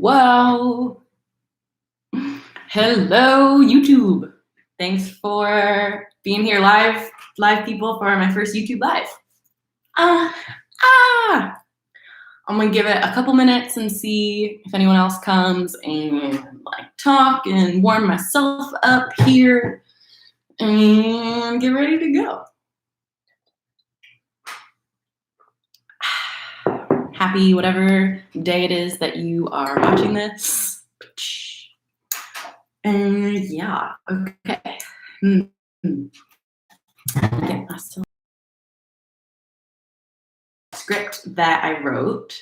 Hello, YouTube. Thanks for being here live people for my first YouTube live. I'm gonna give it a couple minutes and see if anyone else comes and talk and warm myself up here and get ready to go. Happy whatever day it is that you are watching this. And yeah, okay. Okay, so script that I wrote.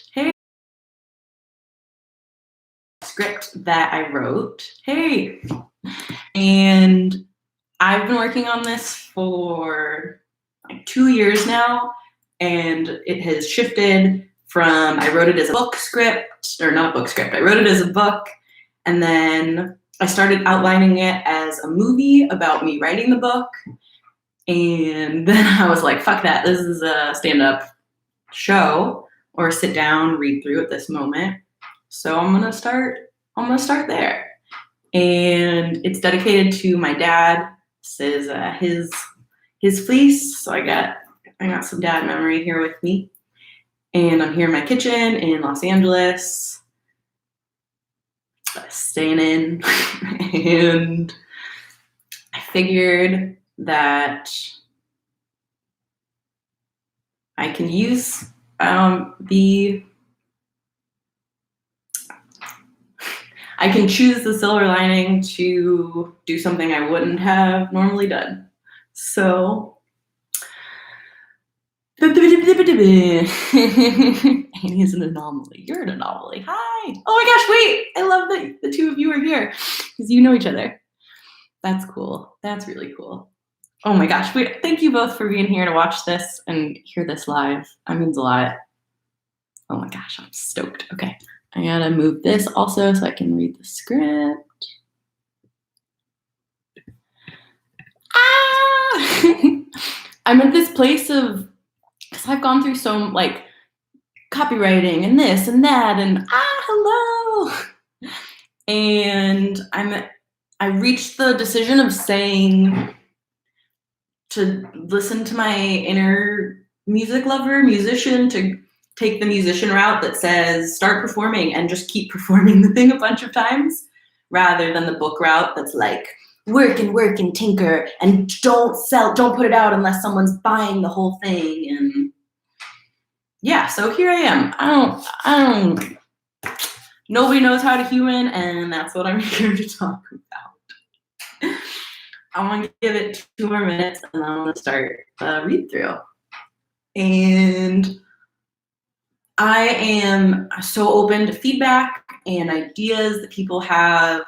Hey. And I've been working on this for like 2 years now, and it has shifted from I wrote it as a book script, or not a book script, I wrote it as a book, and then I started outlining it as a movie about me writing the book, and then I was like, fuck that, this is a stand-up show or sit down, read through at this moment. So I'm gonna start there. And it's dedicated to my dad. This is his fleece. So I got some dad memory here with me. And I'm here in my kitchen in Los Angeles, staying in. And I figured that I can use I can choose the silver lining to do something I wouldn't have normally done. So, Annie is an anomaly. You're an anomaly. Hi. Oh my gosh, wait. I love that the two of you are here because you know each other. That's cool. That's really cool. Oh my gosh, wait. Thank you both for being here to watch this and hear this live. That means a lot. Oh my gosh, I'm stoked. Okay. I gotta move this also so I can read the script. I'm at this place of, because I've gone through so copywriting and this and that and hello. And I reached the decision of saying to listen to my inner music lover, musician, to take the musician route that says start performing and just keep performing the thing a bunch of times, rather than the book route that's like work and tinker and don't put it out unless someone's buying the whole thing. And yeah, so here I am. I don't nobody knows how to human, and that's what I'm here to talk about. I want to give it 2 more minutes and then I'm going to start the read through. And I am so open to feedback and ideas that people have.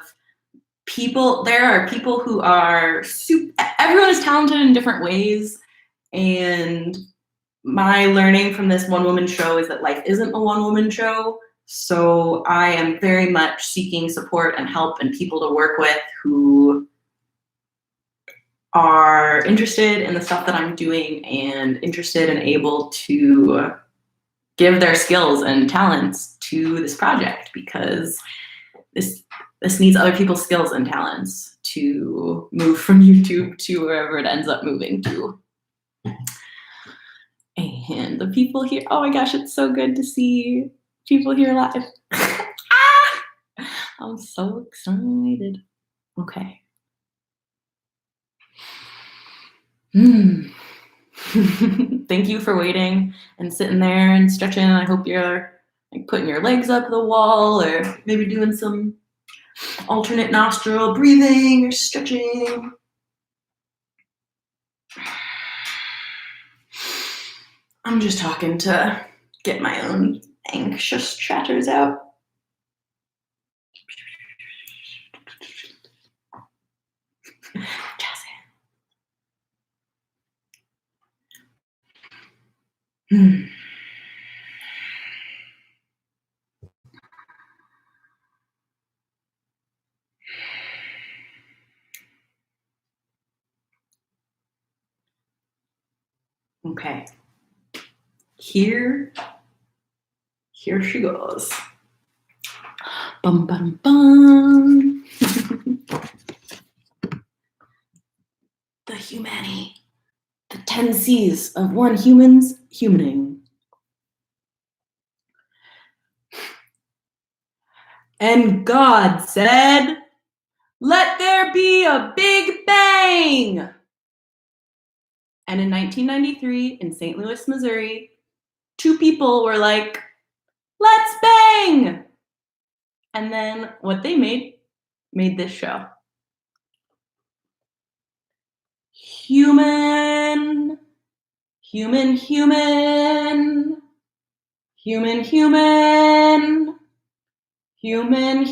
There are people who are everyone is talented in different ways. And my learning from this one-woman show is that life isn't a one-woman show. So I am very much seeking support and help and people to work with who are interested in the stuff that I'm doing and interested and able to give their skills and talents to this project, because this needs other people's skills and talents to move from YouTube to wherever it ends up moving to. And the people here, oh my gosh, it's so good to see people here live. I'm so excited. Okay. Thank you for waiting and sitting there and stretching. I hope you're putting your legs up the wall or maybe doing some alternate nostril breathing or stretching. I'm just talking to get my own anxious chatters out. Okay. Here she goes. Bum, bum, bum. The HumAnnie. The 10 C's of one human's humaning. And God said, "Let there be a Big Bang." And in 1993, in St. Louis, Missouri, 2 people were like, "Let's bang!" And then what they made this show. Human, human, human, human, human, human, human,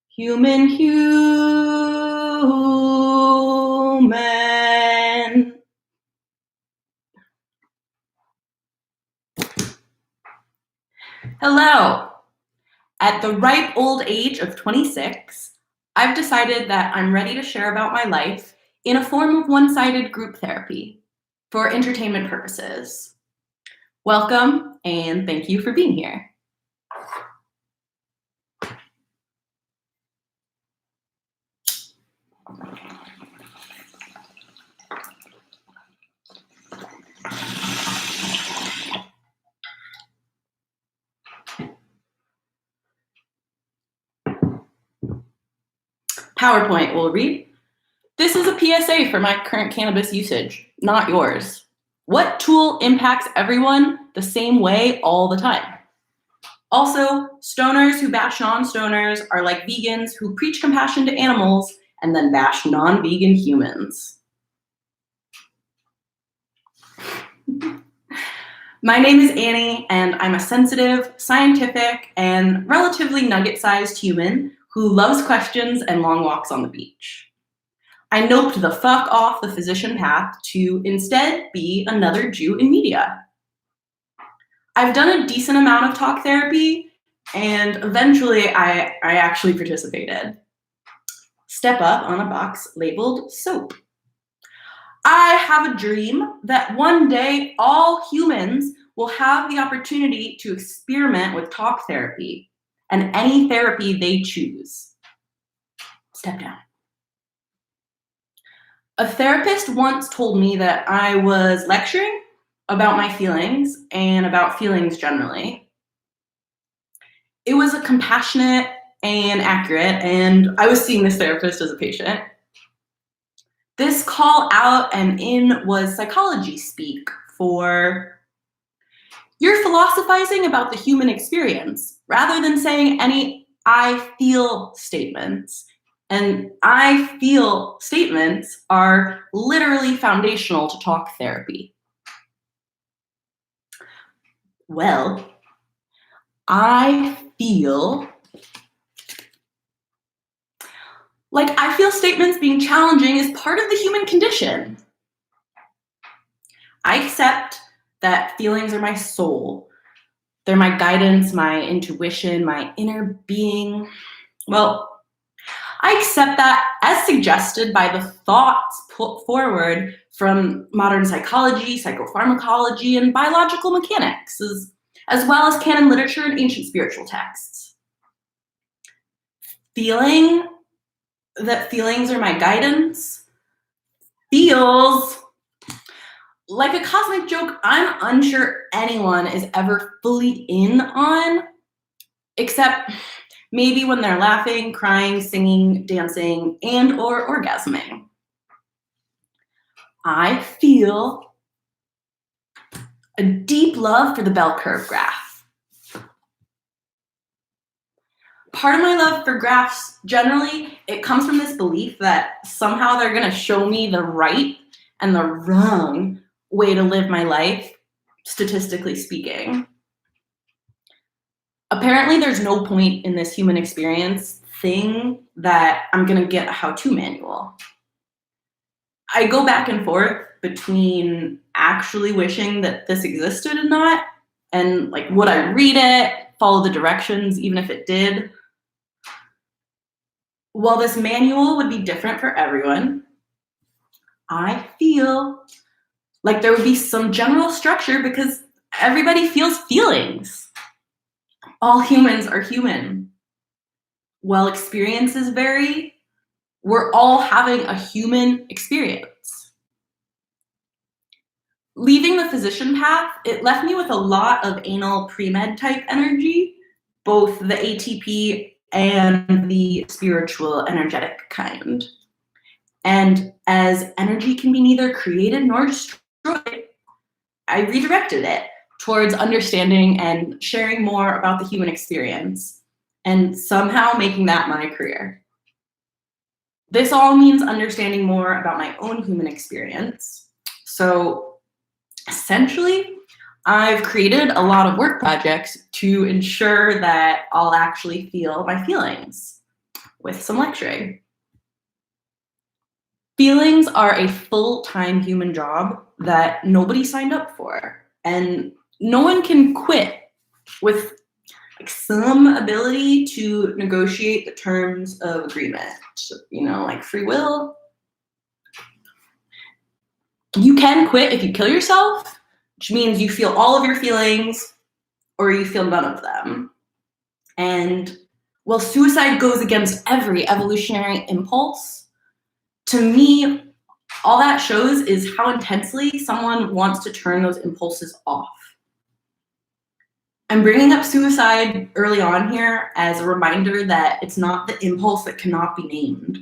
human, human. Hello. At the ripe old age of 26, I've decided that I'm ready to share about my life in a form of one-sided group therapy for entertainment purposes. Welcome, and thank you for being here. PowerPoint will read, "This is a PSA for my current cannabis usage, not yours. What tool impacts everyone the same way all the time? Also, stoners who bash non-stoners are like vegans who preach compassion to animals and then bash non-vegan humans." My name is Annie, and I'm a sensitive, scientific, and relatively nugget-sized human who loves questions and long walks on the beach. I noped the fuck off the physician path to instead be another Jew in media. I've done a decent amount of talk therapy, and eventually I actually participated. Step up on a box labeled soap. I have a dream that one day all humans will have the opportunity to experiment with talk therapy and any therapy they choose. Step down. A therapist once told me that I was lecturing about my feelings and about feelings generally. It was a compassionate and accurate, and I was seeing this therapist as a patient. This call out and in was psychology speak for, "You're philosophizing about the human experience rather than saying any I feel statements. And I feel statements are literally foundational to talk therapy." Well, I feel statements being challenging is part of the human condition. I accept that feelings are my soul. They're my guidance, my intuition, my inner being. Well, I accept that as suggested by the thoughts put forward from modern psychology, psychopharmacology, and biological mechanics, as well as canon literature and ancient spiritual texts. Feeling that feelings are my guidance feels like a cosmic joke I'm unsure anyone is ever fully in on, except maybe when they're laughing, crying, singing, dancing, and or orgasming. I feel a deep love for the bell curve graph. Part of my love for graphs, generally, it comes from this belief that somehow they're gonna show me the right and the wrong way to live my life, statistically speaking. Apparently, there's no point in this human experience thing that I'm gonna get a how-to manual. I go back and forth between actually wishing that this existed and not, and like, would I read it, follow the directions, even if it did? While this manual would be different for everyone, I feel like there would be some general structure because everybody feels feelings. All humans are human. While experiences vary, we're all having a human experience. Leaving the physician path, it left me with a lot of anal pre-med type energy, both the ATP and the spiritual energetic kind. And as energy can be neither created nor destroyed, I redirected it towards understanding and sharing more about the human experience and somehow making that my career. This all means understanding more about my own human experience. So essentially, I've created a lot of work projects to ensure that I'll actually feel my feelings with some lecturing. Feelings are a full-time human job that nobody signed up for, and no one can quit with some ability to negotiate the terms of agreement, like free will. You can quit if you kill yourself, which means you feel all of your feelings or you feel none of them. And while suicide goes against every evolutionary impulse, to me, all that shows is how intensely someone wants to turn those impulses off. I'm bringing up suicide early on here as a reminder that it's not the impulse that cannot be named.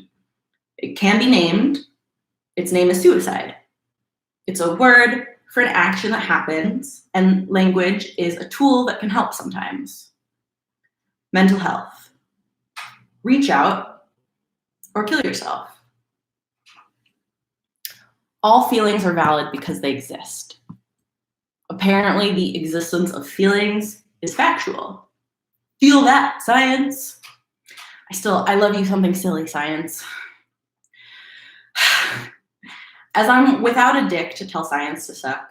It can be named. Its name is suicide. It's a word for an action that happens, and language is a tool that can help sometimes. Mental health. Reach out or kill yourself. All feelings are valid because they exist. Apparently, the existence of feelings is factual. Feel that, science. I love you something silly, science. As I'm without a dick to tell science to suck,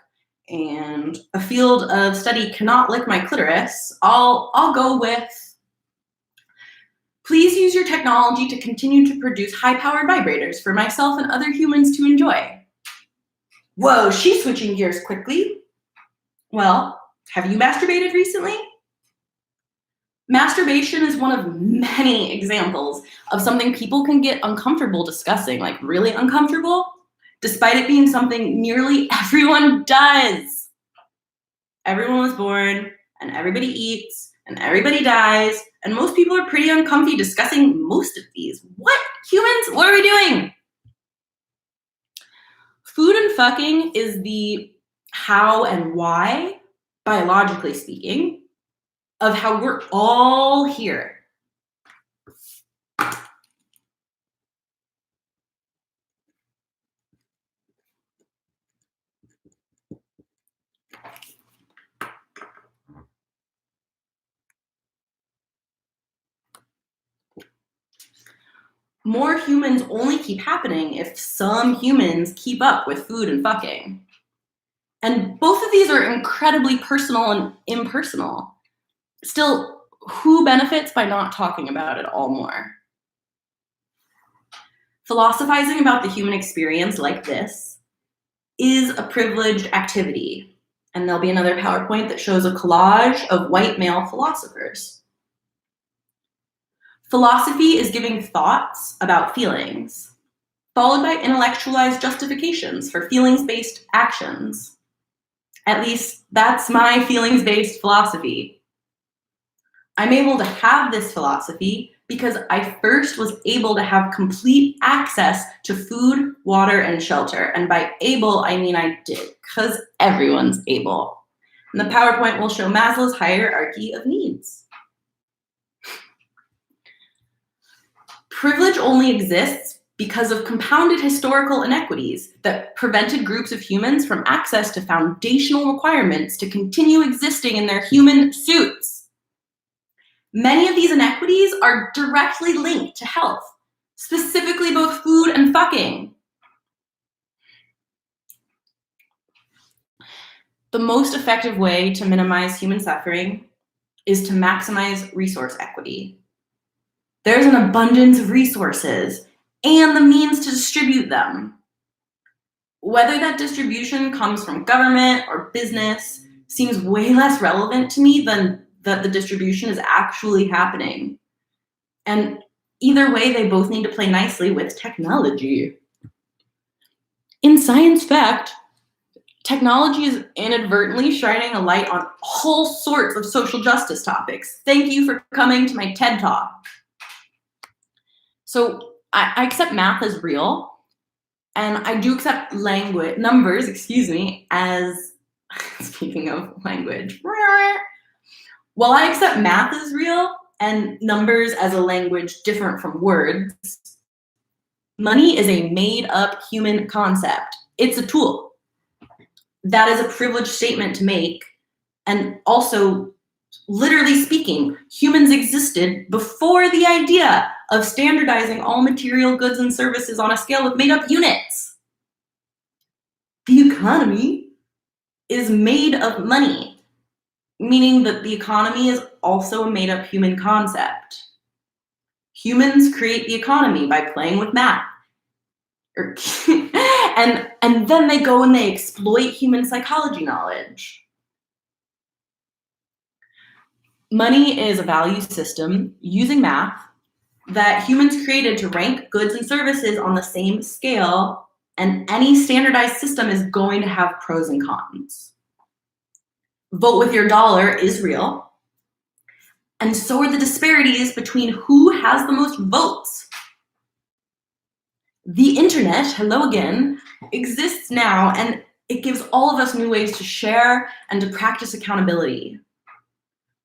and a field of study cannot lick my clitoris, I'll go with, please use your technology to continue to produce high-powered vibrators for myself and other humans to enjoy. Whoa, she's switching gears quickly. Well, have you masturbated recently? Masturbation is one of many examples of something people can get uncomfortable discussing, like really uncomfortable, despite it being something nearly everyone does. Everyone was born, and everybody eats, and everybody dies, and most people are pretty uncomfy discussing most of these. What? Humans, what are we doing? Food and fucking is the how and why, biologically speaking, of how we're all here. More humans only keep happening if some humans keep up with food and fucking. And both of these are incredibly personal and impersonal. Still, who benefits by not talking about it all more? Philosophizing about the human experience like this is a privileged activity. And there'll be another PowerPoint that shows a collage of white male philosophers. Philosophy is giving thoughts about feelings, followed by intellectualized justifications for feelings-based actions. At least that's my feelings-based philosophy. I'm able to have this philosophy because I first was able to have complete access to food, water, and shelter. And by able, I mean I did, because everyone's able. And the PowerPoint will show Maslow's hierarchy of needs. Privilege only exists because of compounded historical inequities that prevented groups of humans from access to foundational requirements to continue existing in their human suits. Many of these inequities are directly linked to health, specifically both food and fucking. The most effective way to minimize human suffering is to maximize resource equity. There's an abundance of resources and the means to distribute them. Whether that distribution comes from government or business seems way less relevant to me than that the distribution is actually happening. And either way, they both need to play nicely with technology. In science fact, technology is inadvertently shining a light on all sorts of social justice topics. Thank you for coming to my TED Talk. So I accept math as real, and I do accept numbers, as, speaking of language. While I accept math as real and numbers as a language different from words, money is a made-up human concept. It's a tool. That is a privileged statement to make. And also, literally speaking, humans existed before the idea of standardizing all material goods and services on a scale with made-up units. The economy is made of money, meaning that the economy is also a made-up human concept. Humans create the economy by playing with math. And then they go and they exploit human psychology knowledge. Money is a value system using math that humans created to rank goods and services on the same scale, and any standardized system is going to have pros and cons. Vote with your dollar is real, and so are the disparities between who has the most votes. The internet, hello again, exists now, and it gives all of us new ways to share and to practice accountability.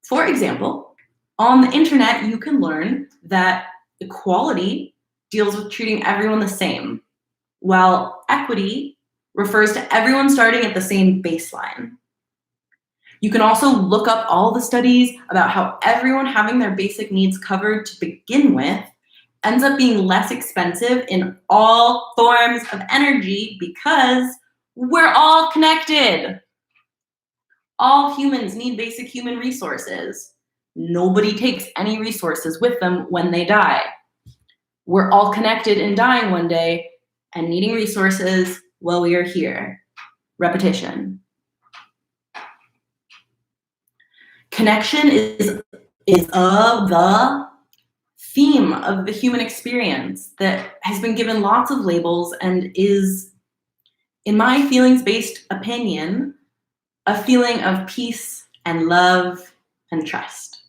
For example, on the internet, you can learn that equality deals with treating everyone the same, while equity refers to everyone starting at the same baseline. You can also look up all the studies about how everyone having their basic needs covered to begin with ends up being less expensive in all forms of energy because we're all connected. All humans need basic human resources. Nobody takes any resources with them when they die. We're all connected and dying one day and needing resources while we are here. Repetition. Connection is the theme of the human experience that has been given lots of labels and is, in my feelings-based opinion, a feeling of peace and love and trust.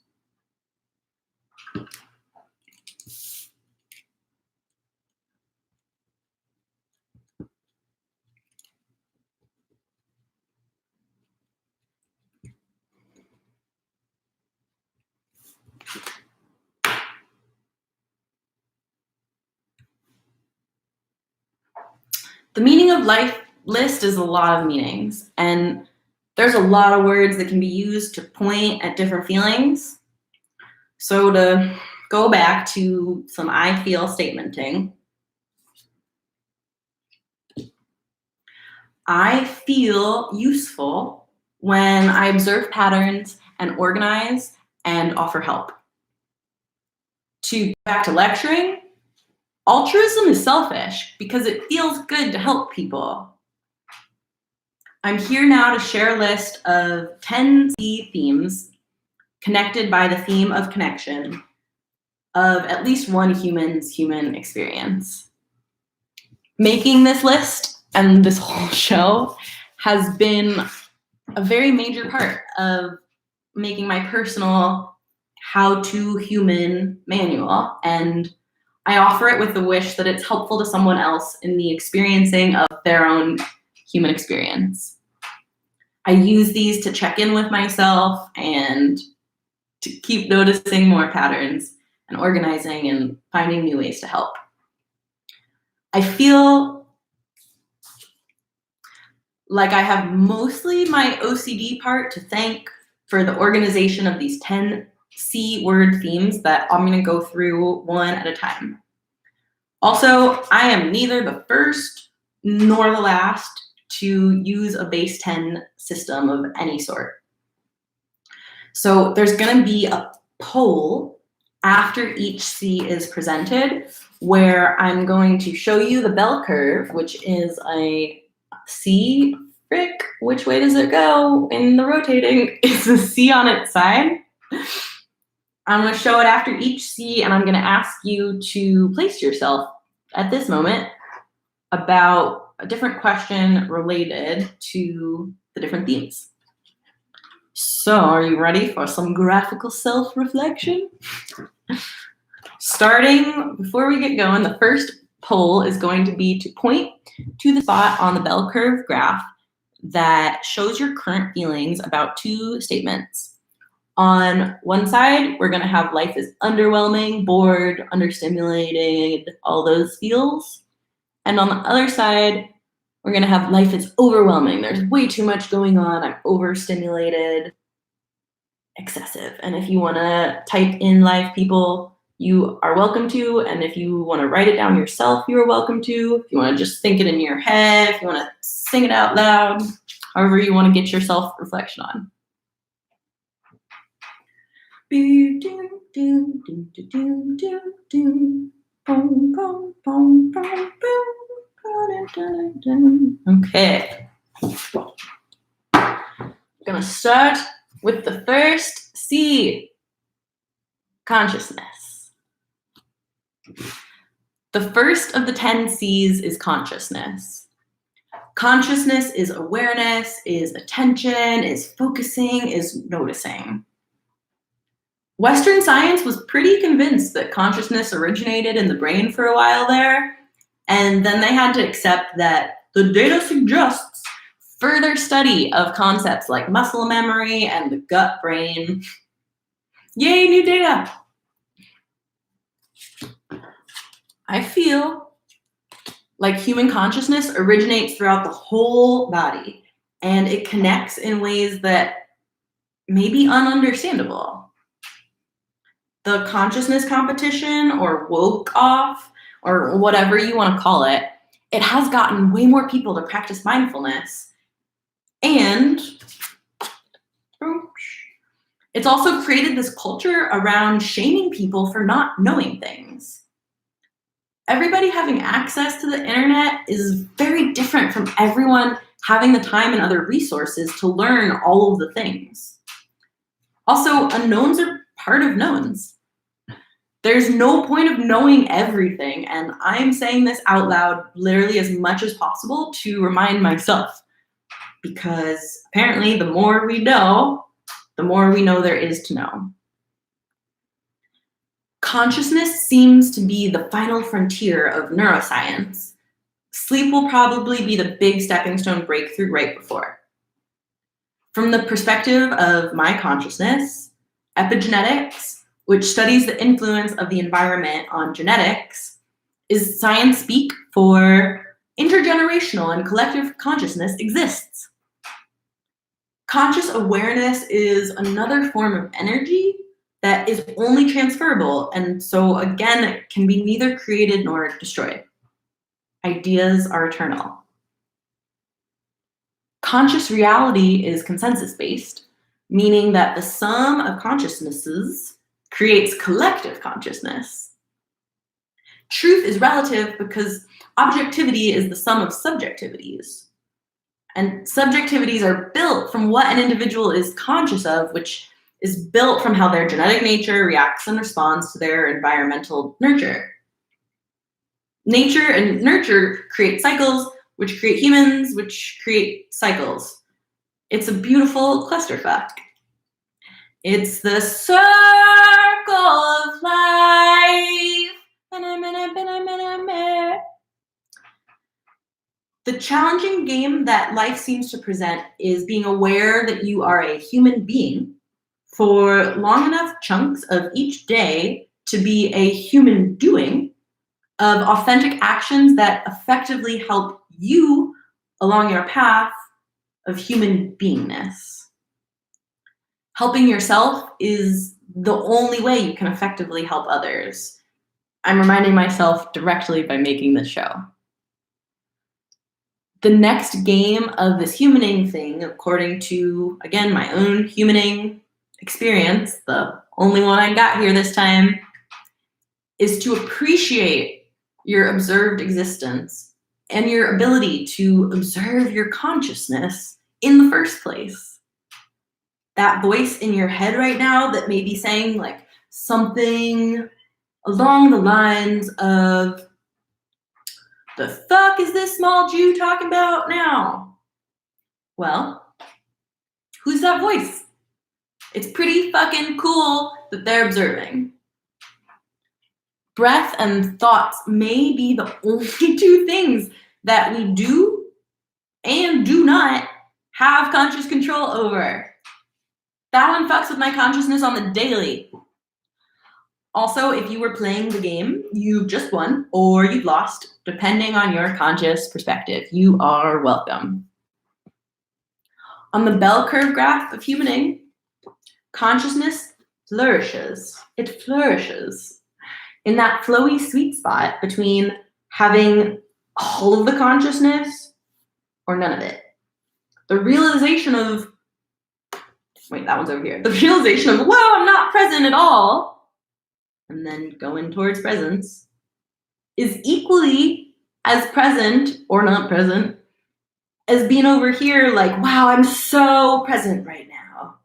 The meaning of life list is a lot of meanings, and there's a lot of words that can be used to point at different feelings. So to go back to some I feel statementing, I feel useful when I observe patterns and organize and offer help. To go back to lecturing, altruism is selfish because it feels good to help people. I'm here now to share a list of 10 key themes connected by the theme of connection of at least one human's human experience. Making this list and this whole show has been a very major part of making my personal how-to human manual, and I offer it with the wish that it's helpful to someone else in the experiencing of their own human experience. I use these to check in with myself and to keep noticing more patterns and organizing and finding new ways to help. I feel like I have mostly my OCD part to thank for the organization of these 10 C word themes that I'm going to go through one at a time. Also, I am neither the first nor the last to use a base 10 system of any sort. So there's going to be a poll after each C is presented where I'm going to show you the bell curve, which is a C, which way does it go in the rotating? It's a C on its side. I'm going to show it after each C, and I'm going to ask you to place yourself at this moment about a different question related to the different themes. So, are you ready for some graphical self-reflection? Starting, before we get going, the first poll is going to be to point to the spot on the bell curve graph that shows your current feelings about two statements. On one side, we're going to have life is underwhelming, bored, understimulated, all those feels. And on the other side, we're going to have life is overwhelming. There's way too much going on. I'm overstimulated, excessive. And if you want to type in live people, you are welcome to. And if you want to write it down yourself, you are welcome to. If you want to just think it in your head, if you want to sing it out loud, however you want to get your self-reflection on. Okay. I'm gonna start with the first C, consciousness. The first of the 10 C's is consciousness. Consciousness is awareness, is attention, is focusing, is noticing. Western science was pretty convinced that consciousness originated in the brain for a while there, and then they had to accept that the data suggests further study of concepts like muscle memory and the gut brain. Yay, new data! I feel like human consciousness originates throughout the whole body, and it connects in ways that may be ununderstandable. The consciousness competition, or woke off, or whatever you want to call it, it has gotten way more people to practice mindfulness. And it's also created this culture around shaming people for not knowing things. Everybody having access to the internet is very different from everyone having the time and other resources to learn all of the things. Also, unknowns are part of knowns. There's no point of knowing everything, and I'm saying this out loud literally as much as possible to remind myself, because apparently the more we know there is to know. Consciousness seems to be the final frontier of neuroscience. Sleep will probably be the big stepping stone breakthrough right before. From the perspective of my consciousness, epigenetics, which studies the influence of the environment on genetics, is science speak for intergenerational and collective consciousness exists. Conscious awareness is another form of energy that is only transferable, and so again, it can be neither created nor destroyed. Ideas are eternal. Conscious reality is consensus-based, meaning that the sum of consciousnesses creates collective consciousness. Truth is relative because objectivity is the sum of subjectivities. And subjectivities are built from what an individual is conscious of, which is built from how their genetic nature reacts and responds to their environmental nurture. Nature and nurture create cycles, which create humans, which create cycles. It's a beautiful clusterfuck. It's the circle of life. The challenging game that life seems to present is being aware that you are a human being for long enough chunks of each day to be a human doing of authentic actions that effectively help you along your path of human beingness. Helping yourself is the only way you can effectively help others. I'm reminding myself directly by making this show. The next game of this humaning thing, according to, again, my own humaning experience, the only one I got here this time, is to appreciate your observed existence and your ability to observe your consciousness in the first place. that voice in your head right now that may be saying like something along the lines of, the fuck is this small Jew talking about now? Well, who's that voice? It's pretty fucking cool that they're observing. Breath and thoughts may be the only two things that we do and do not have conscious control over. That one fucks with my consciousness on the daily. Also, if you were playing the game, you've just won or you've lost, depending on your conscious perspective. You are welcome. On the bell curve graph of HumAnnie, consciousness flourishes. It flourishes in that flowy sweet spot between having all of the consciousness or none of it. The realization of, wait, that one's over here. The realization of, whoa, I'm not present at all, and then going towards presence, is equally as present or not present as being over here like, wow, I'm so present right now.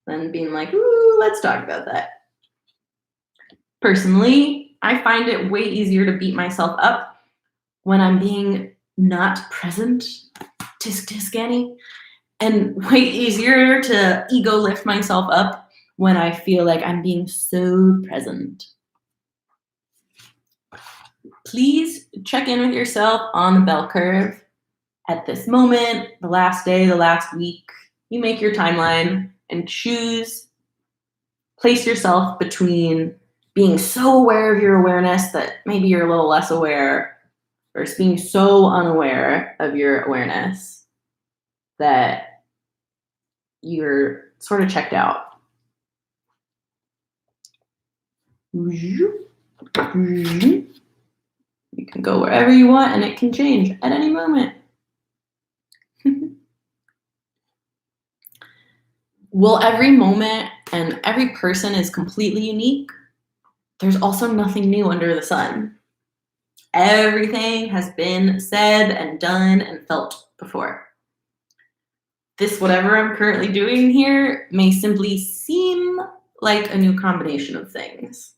Then being like, ooh, let's talk about that. Personally, I find it way easier to beat myself up when I'm being not present, tisk tisk Annie, and way easier to ego lift myself up when I feel like I'm being so present. Please check in with yourself on the bell curve at this moment, the last day, the last week. You make your timeline and choose, place yourself between being so aware of your awareness that maybe you're a little less aware, versus being so unaware of your awareness that you're sort of checked out. You can go wherever you want and it can change at any moment. While every moment and every person is completely unique, there's also nothing new under the sun. Everything has been said and done and felt before. This, whatever I'm currently doing here, may simply seem like a new combination of things.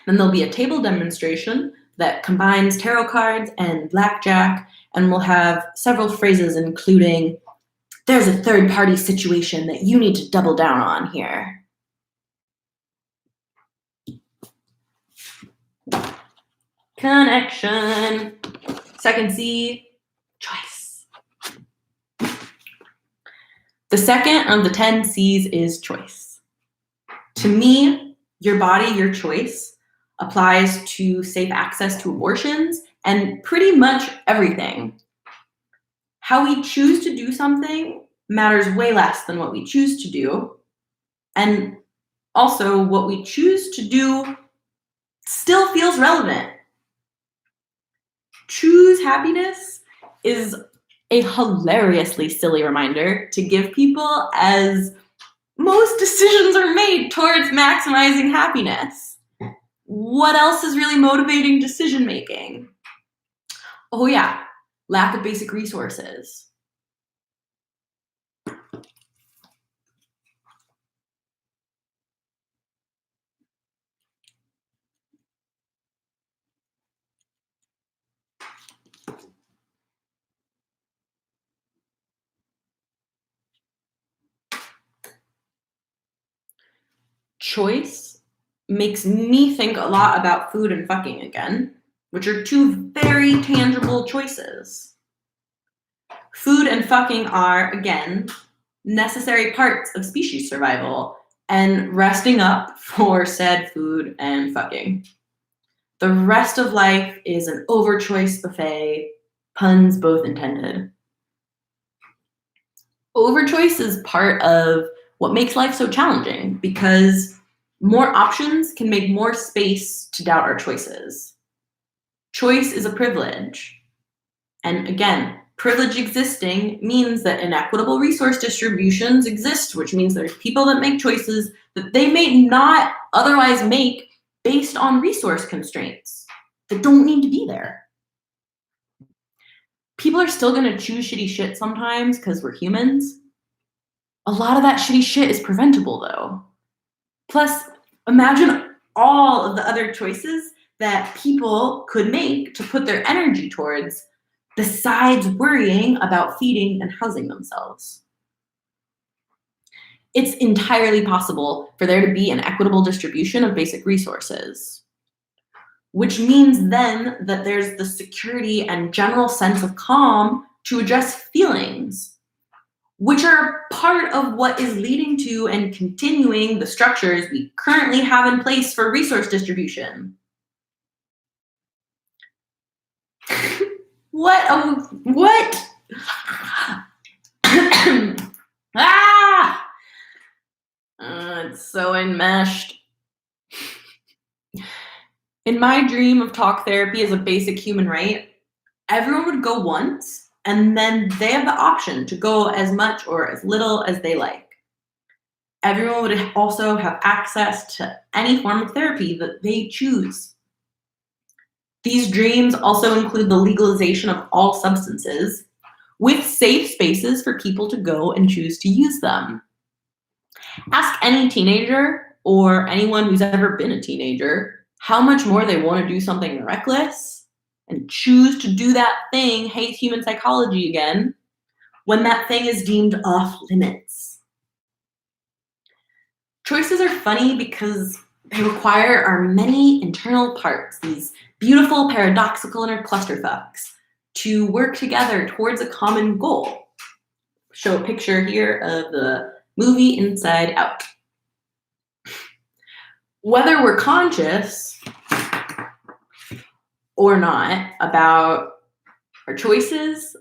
Then there'll be a table demonstration that combines tarot cards and blackjack, and we'll have several phrases including, there's a third-party situation that you need to double down on here. Connection. Second C, choice. The second of the 10 C's is choice. To me, your body, your choice applies to safe access to abortions and pretty much everything. How we choose to do something matters way less than what we choose to do. And also, what we choose to do still feels relevant. Choose happiness is a hilariously silly reminder to give people as most decisions are made towards maximizing happiness. What else is really motivating decision making? Oh yeah, lack of basic resources. Choice makes me think a lot about food and fucking again, which are two very tangible choices. Food and fucking are, again, necessary parts of species survival and resting up for said food and fucking. The rest of life is an overchoice buffet, puns both intended. Overchoice is part of what makes life so challenging because more options can make more space to doubt our choices. Choice is a privilege. And again, privilege existing means that inequitable resource distributions exist, which means there's people that make choices that they may not otherwise make based on resource constraints that don't need to be there. People are still going to choose shitty shit sometimes because we're humans. A lot of that shitty shit is preventable, though. Plus, imagine all of the other choices that people could make to put their energy towards besides worrying about feeding and housing themselves. It's entirely possible for there to be an equitable distribution of basic resources, which means then that there's the security and general sense of calm to address feelings, which are part of what is leading to and continuing the structures we currently have in place for resource distribution. What? Ah! It's so enmeshed. In my dream of talk therapy as a basic human right, everyone would go once, and then they have the option to go as much or as little as they like. Everyone would also have access to any form of therapy that they choose. These dreams also include the legalization of all substances, with safe spaces for people to go and choose to use them. Ask any teenager or anyone who's ever been a teenager how much more they want to do something reckless and choose to do that thing, hate human psychology again, when that thing is deemed off limits. Choices are funny because they require our many internal parts, these beautiful paradoxical inner clusterfucks, to work together towards a common goal. Show a picture here of the movie Inside Out. Whether we're conscious or not about our choices,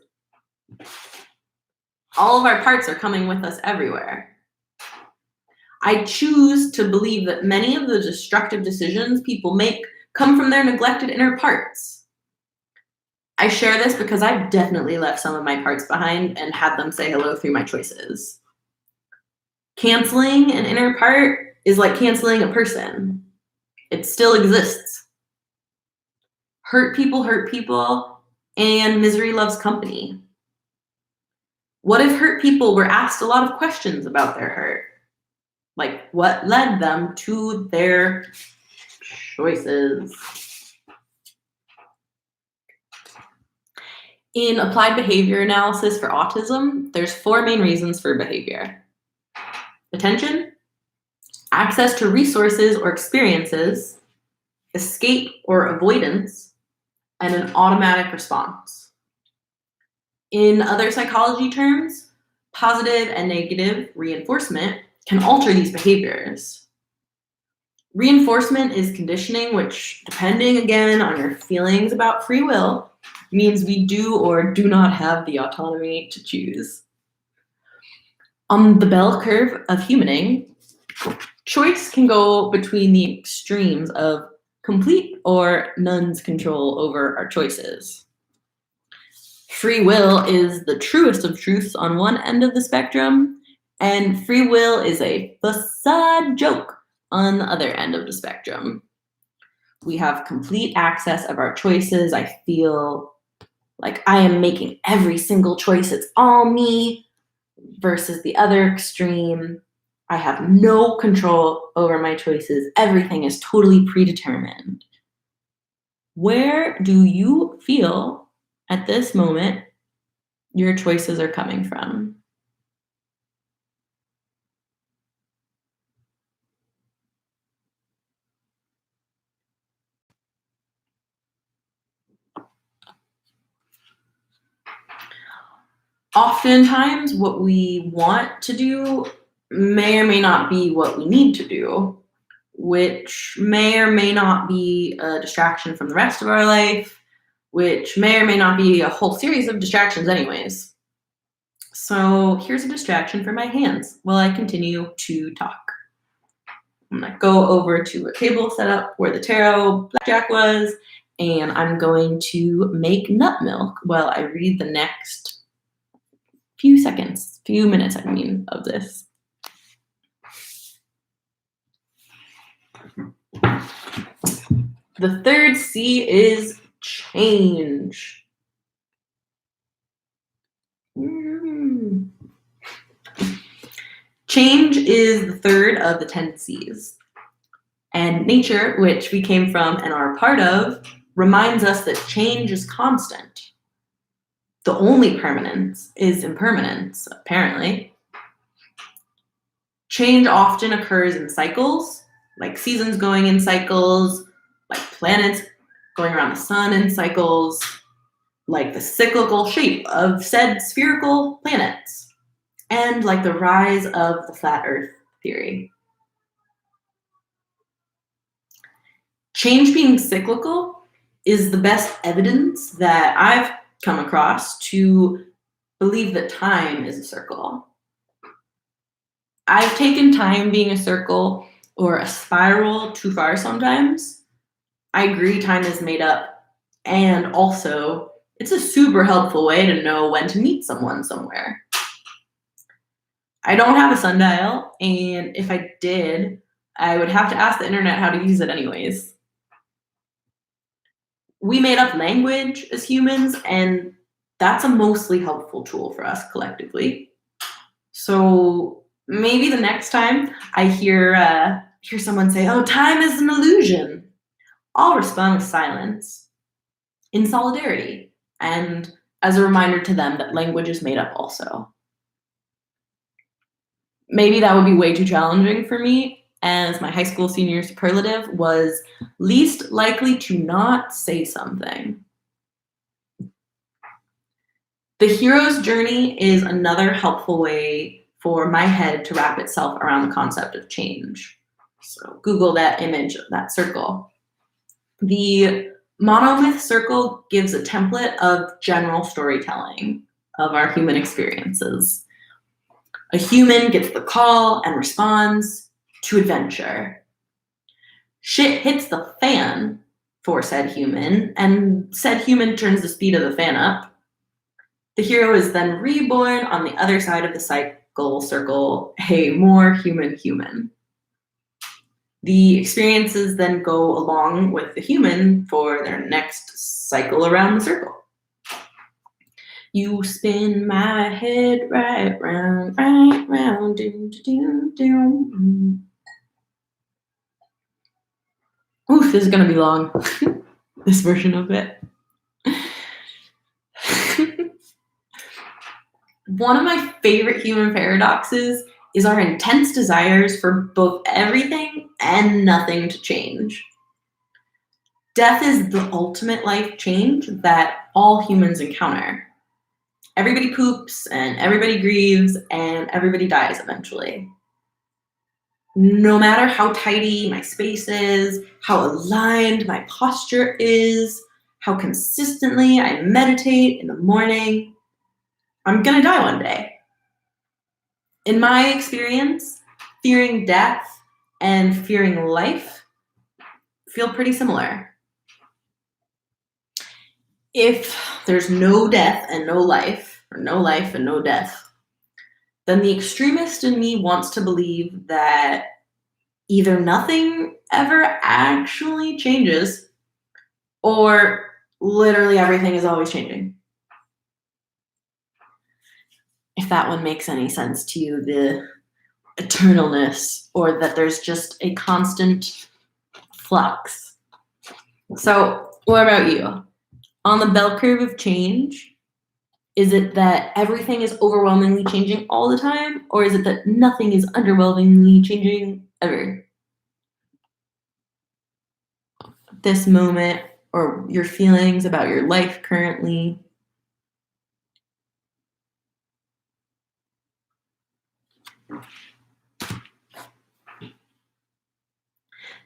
all of our parts are coming with us everywhere. I choose to believe that many of the destructive decisions people make come from their neglected inner parts. I share this because I've definitely left some of my parts behind and had them say hello through my choices. Canceling an inner part is like canceling a person. It still exists. Hurt people, and misery loves company. What if hurt people were asked a lot of questions about their hurt? Like, what led them to their choices? In applied behavior analysis for autism, there's 4 main reasons for behavior: attention, access to resources or experiences, escape or avoidance, and an automatic response. In other psychology terms, positive and negative reinforcement can alter these behaviors. Reinforcement is conditioning, which, depending again on your feelings about free will, means we do or do not have the autonomy to choose. On the bell curve of humaning, choice can go between the extremes of complete or none's control over our choices. Free will is the truest of truths on one end of the spectrum, and free will is a facade joke on the other end of the spectrum. We have complete access of our choices. I feel like I am making every single choice. It's all me, versus the other extreme. I have no control over my choices. Everything is totally predetermined. Where do you feel at this moment your choices are coming from? Oftentimes, what we want to do may or may not be what we need to do, which may or may not be a distraction from the rest of our life, which may or may not be a whole series of distractions anyways. So here's a distraction for my hands while I continue to talk. I'm gonna go over to a table set up where the tarot blackjack was, and I'm going to make nut milk while I read the next few minutes, of this. The third C is change. Change is the third of the 10 C's. And nature, which we came from and are a part of, reminds us that change is constant. The only permanence is impermanence, apparently. Change often occurs in cycles, like seasons going in cycles, like planets going around the sun in cycles, like the cyclical shape of said spherical planets, and like the rise of the flat Earth theory. Change being cyclical is the best evidence that I've come across to believe that time is a circle. I've taken time being a circle or a spiral too far sometimes. I agree time is made up, and also it's a super helpful way to know when to meet someone somewhere. I don't have a sundial, and if I did, I would have to ask the internet how to use it anyways. We made up language as humans, and that's a mostly helpful tool for us collectively. So maybe the next time I hear someone say, "Oh, time is an illusion," I'll respond with silence in solidarity and as a reminder to them that language is made up also. Maybe that would be way too challenging for me, as my high school senior superlative was least likely to not say something. The hero's journey is another helpful way for my head to wrap itself around the concept of change. So Google that image of that circle. The monomyth circle gives a template of general storytelling of our human experiences. A human gets the call and responds to adventure. Shit hits the fan for said human, and said human turns the speed of the fan up. The hero is then reborn on the other side of the cycle circle, a more human. The experiences then go along with the human for their next cycle around the circle. You spin my head right round, do, do, do. Oof, this is gonna be long, this version of it. One of my favorite human paradoxes is our intense desires for both everything and nothing to change. Death is the ultimate life change that all humans encounter. Everybody poops, and everybody grieves, and everybody dies eventually. No matter how tidy my space is, how aligned my posture is, how consistently I meditate in the morning, I'm gonna die one day. In my experience, fearing death and fearing life feel pretty similar. If there's no death and no life, or no life and no death, then the extremist in me wants to believe that either nothing ever actually changes, or literally everything is always changing. If that one makes any sense to you, the eternalness, or that there's just a constant flux. So, what about you? On the bell curve of change, is it that everything is overwhelmingly changing all the time, or is it that nothing is underwhelmingly changing ever? This moment, or your feelings about your life currently.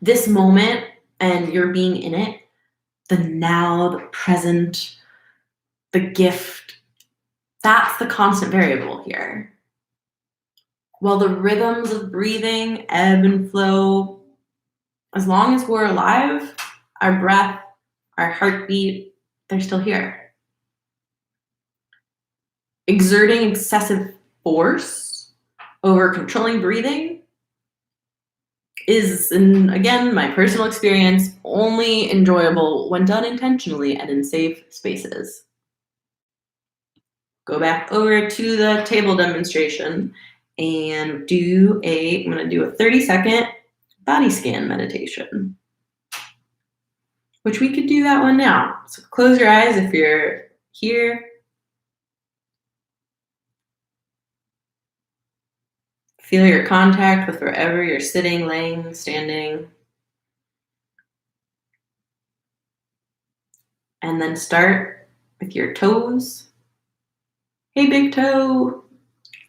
This moment and your being in it, the now, the present, the gift, that's the constant variable here. While the rhythms of breathing ebb and flow, as long as we're alive, our breath, our heartbeat, they're still here. Exerting excessive force over controlling breathing is, and again, my personal experience, only enjoyable when done intentionally and in safe spaces. Go back over to the table demonstration, and I'm gonna do a 30-second body scan meditation, which we could do that one now. So close your eyes if you're here. Feel your contact with wherever you're sitting, laying, standing. And then start with your toes. Hey, big toe.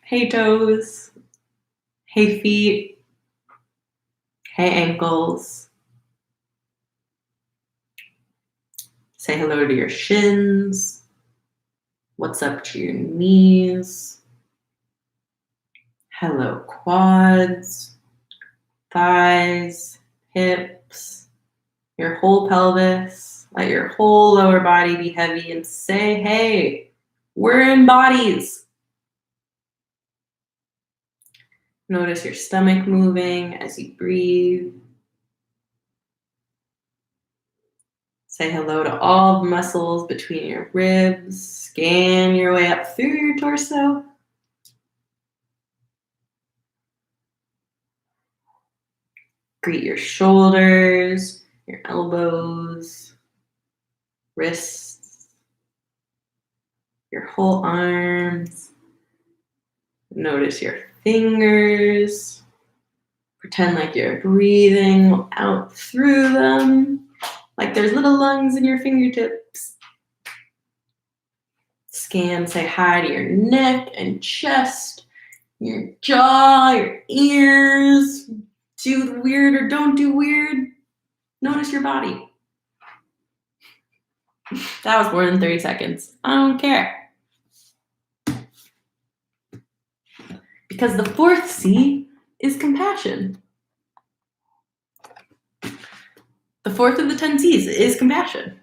Hey, toes. Hey, feet. Hey, ankles. Say hello to your shins. What's up to your knees? Hello, quads, thighs, hips, your whole pelvis. Let your whole lower body be heavy and say, hey, we're in bodies. Notice your stomach moving as you breathe. Say hello to all the muscles between your ribs. Scan your way up through your torso. Greet your shoulders, your elbows, wrists, your whole arms. Notice your fingers. Pretend like you're breathing out through them, like there's little lungs in your fingertips. Scan, say hi to your neck and chest, your jaw, your ears. Do the weird or don't do weird. Notice your body. That was more than 30 seconds. I don't care. Because the fourth C is compassion. The fourth of the 10 C's is compassion.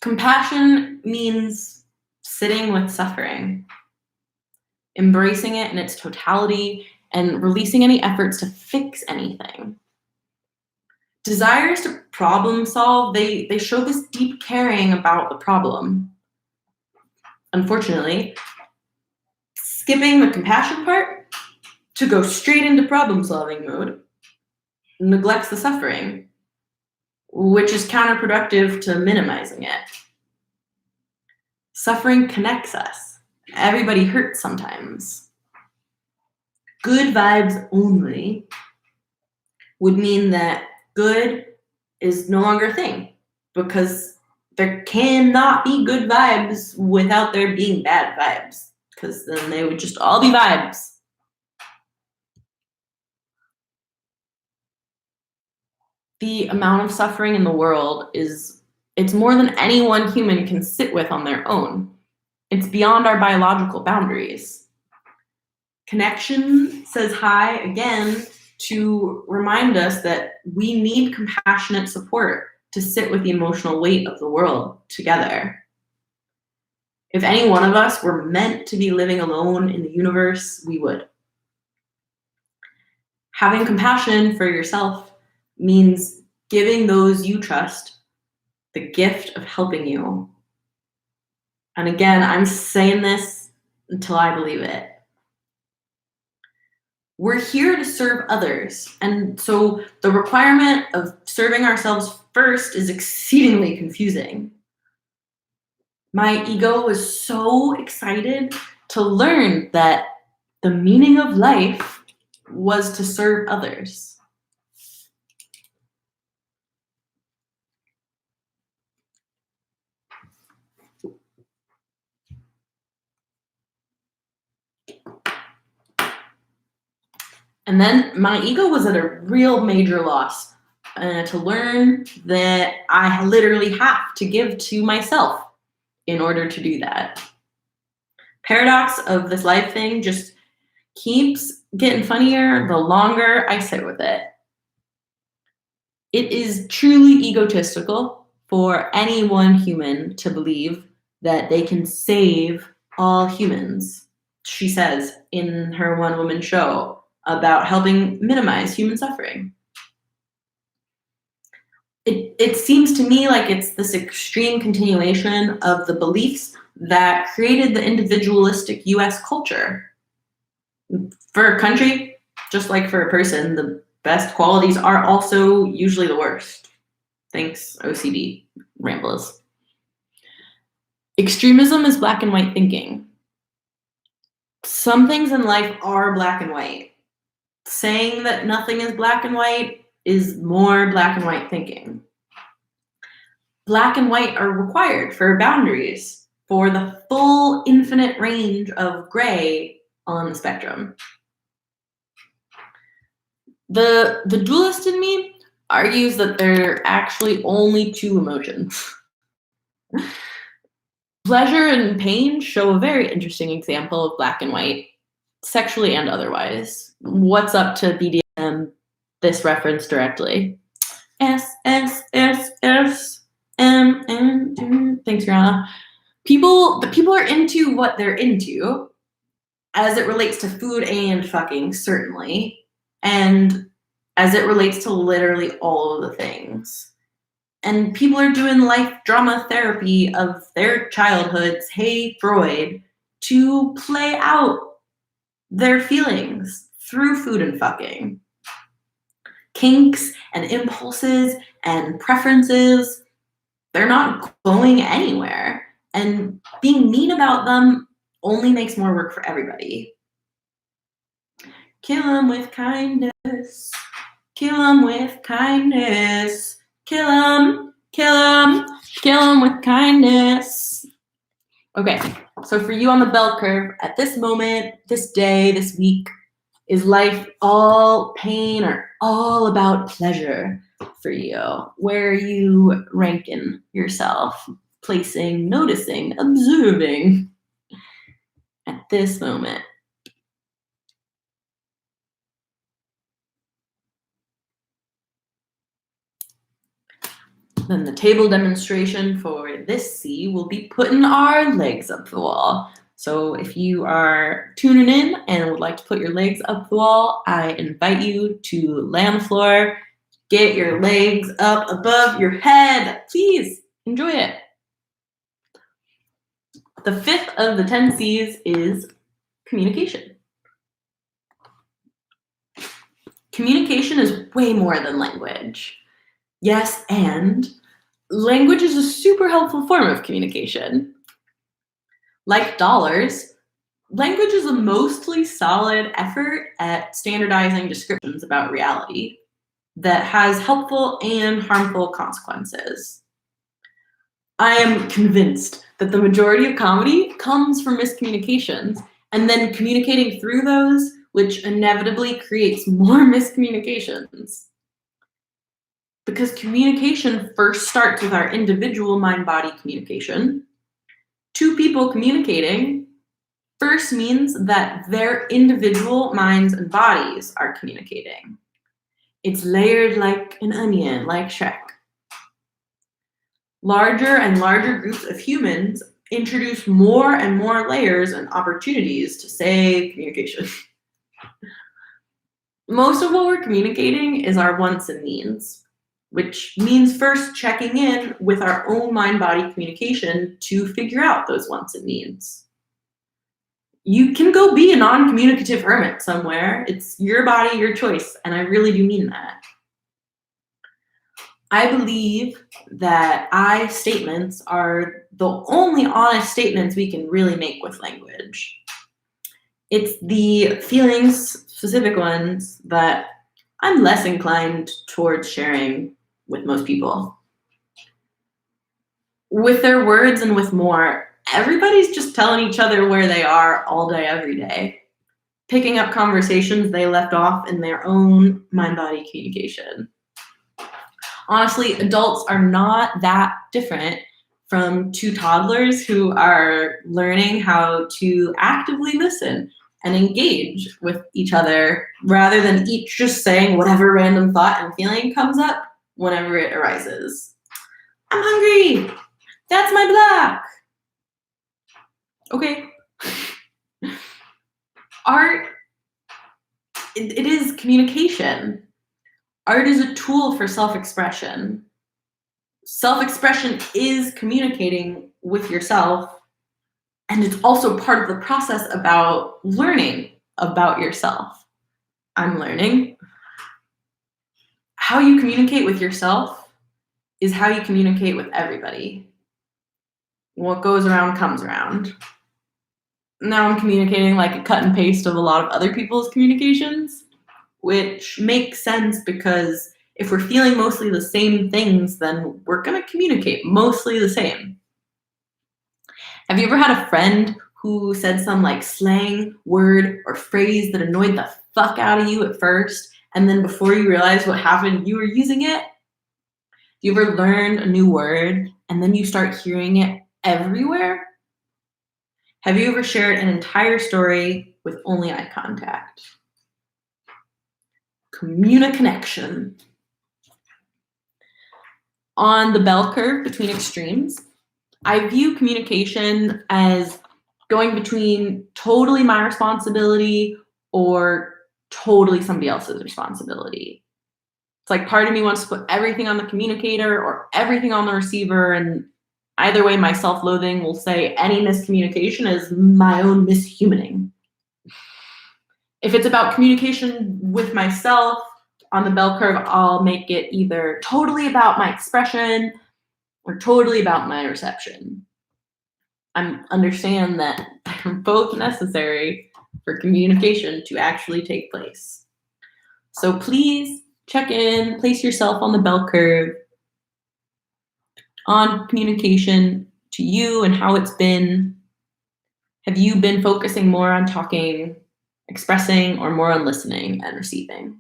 Compassion means sitting with suffering, embracing it in its totality, and releasing any efforts to fix anything. Desires to problem solve, they show this deep caring about the problem. Unfortunately, skipping the compassion part to go straight into problem solving mode neglects the suffering, which is counterproductive to minimizing it. Suffering connects us. Everybody hurts sometimes. Good vibes only would mean that good is no longer a thing, because there cannot be good vibes without there being bad vibes, because then they would just all be vibes. The amount of suffering in the world it's more than any one human can sit with on their own. It's beyond our biological boundaries. Connection says hi again to remind us that we need compassionate support to sit with the emotional weight of the world together. If any one of us were meant to be living alone in the universe, we would. Having compassion for yourself means giving those you trust the gift of helping you. And again, I'm saying this until I believe it. We're here to serve others, and so the requirement of serving ourselves first is exceedingly confusing. My ego was so excited to learn that the meaning of life was to serve others. And then my ego was at a real major loss to learn that I literally have to give to myself in order to do that. Paradox of this life thing just keeps getting funnier the longer I sit with it. It is truly egotistical for any one human to believe that they can save all humans, she says in her one-woman show about helping minimize human suffering. It seems to me like it's this extreme continuation of the beliefs that created the individualistic US culture. For a country, just like for a person, the best qualities are also usually the worst. Thanks, OCD ramblers. Extremism is black and white thinking. Some things in life are black and white. Saying that nothing is black and white is more black and white thinking. Black and white are required for boundaries, for the full infinite range of gray on the spectrum. The dualist in me argues that there are actually only two emotions. Pleasure and pain show a very interesting example of black and white, sexually and otherwise. What's up to BDSM? This reference directly. S, S, S, S, M, M. Thanks, Rihanna. The people are into what they're into, as it relates to food and fucking, certainly, and as it relates to literally all of the things. And people are doing life drama therapy of their childhoods, hey Freud, to play out their feelings through food and fucking. Kinks and impulses and preferences, they're not going anywhere. And being mean about them only makes more work for everybody. Kill 'em with kindness. Kill 'em with kindness. Kill 'em, kill 'em, kill 'em with kindness. Okay, so for you on the bell curve, at this moment, this day, this week, is life all pain or all about pleasure for you? Where are you ranking yourself? Placing, noticing, observing at this moment? Then the table demonstration for this C will be putting our legs up the wall. So if you are tuning in and would like to put your legs up the wall, I invite you to lay on the floor, get your legs up above your head. Please enjoy it. The fifth of the 10 C's is communication. Communication is way more than language. Yes, and language is a super helpful form of communication. Like dollars, language is a mostly solid effort at standardizing descriptions about reality that has helpful and harmful consequences. I am convinced that the majority of comedy comes from miscommunications and then communicating through those, which inevitably creates more miscommunications. Because communication first starts with our individual mind-body communication. Two people communicating first means that their individual minds and bodies are communicating. It's layered like an onion, like Shrek. Larger and larger groups of humans introduce more and more layers and opportunities to say communication. Most of what we're communicating is our wants and needs, which means first checking in with our own mind-body communication to figure out those wants and needs. You can go be a non-communicative hermit somewhere. It's your body, your choice, and I really do mean that. I believe that I statements are the only honest statements we can really make with language. It's the feelings, specific ones, that I'm less inclined towards sharing with most people. With their words and with more, everybody's just telling each other where they are all day, every day, picking up conversations they left off in their own mind-body communication. Honestly, adults are not that different from two toddlers who are learning how to actively listen and engage with each other rather than each just saying whatever random thought and feeling comes up whenever it arises. I'm hungry. That's my block. Okay. Art, it is communication. Art is a tool for self-expression. Self-expression is communicating with yourself, and it's also part of the process about learning about yourself. I'm learning. How you communicate with yourself is how you communicate with everybody. What goes around comes around. Now I'm communicating like a cut and paste of a lot of other people's communications, which makes sense because if we're feeling mostly the same things, then we're going to communicate mostly the same. Have you ever had a friend who said some like slang word or phrase that annoyed the fuck out of you at first, and then before you realized what happened, you were using it? You ever learned a new word and then you start hearing it everywhere? Have you ever shared an entire story with only eye contact? Connection. On the bell curve between extremes, I view communication as going between totally my responsibility or totally somebody else's responsibility. It's like part of me wants to put everything on the communicator or everything on the receiver, and either way, my self-loathing will say any miscommunication is my own mishumaning. If it's about communication with myself, on the bell curve, I'll make it either totally about my expression or totally about my reception. I understand that they're both necessary for communication to actually take place. So please check in, place yourself on the bell curve on communication to you and how it's been. Have you been focusing more on talking, expressing, or more on listening and receiving?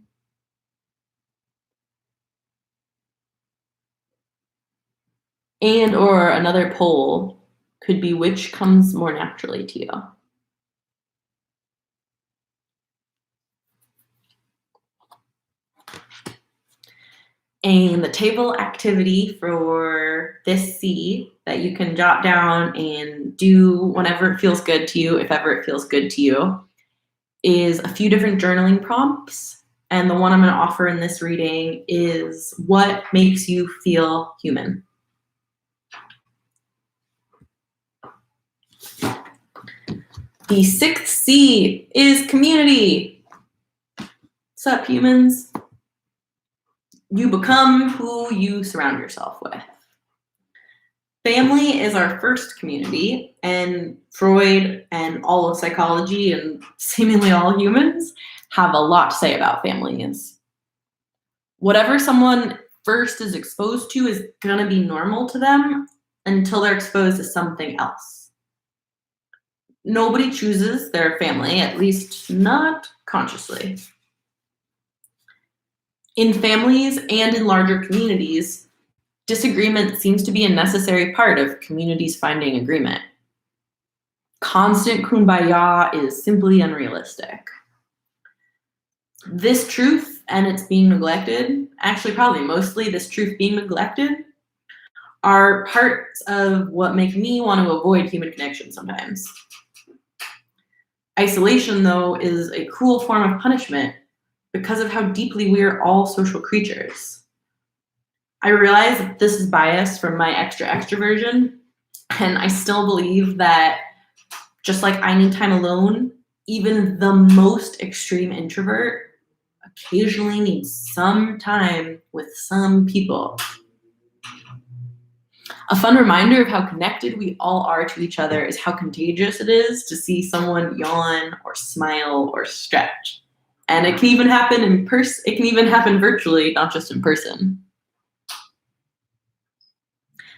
And or another poll could be which comes more naturally to you. And the table activity for this C that you can jot down and do whenever it feels good to you, if ever it feels good to you, is a few different journaling prompts. And the one I'm going to offer in this reading is what makes you feel human. The sixth C is community. What's up, humans? You become who you surround yourself with. Family is our first community, and Freud and all of psychology and seemingly all humans have a lot to say about families. Whatever someone first is exposed to is going to be normal to them until they're exposed to something else. Nobody chooses their family, at least not consciously. In families and in larger communities, disagreement seems to be a necessary part of communities finding agreement. Constant kumbaya is simply unrealistic. This truth, and it's being neglected, actually probably mostly this truth being neglected, are parts of what make me want to avoid human connection sometimes. Isolation, though, is a cruel form of punishment because of how deeply we are all social creatures. I realize that this is biased from my extra extroversion, and I still believe that just like I need time alone, even the most extreme introvert occasionally needs some time with some people. A fun reminder of how connected we all are to each other is how contagious it is to see someone yawn or smile or stretch. And it can even happen in person. It can even happen virtually, not just in person.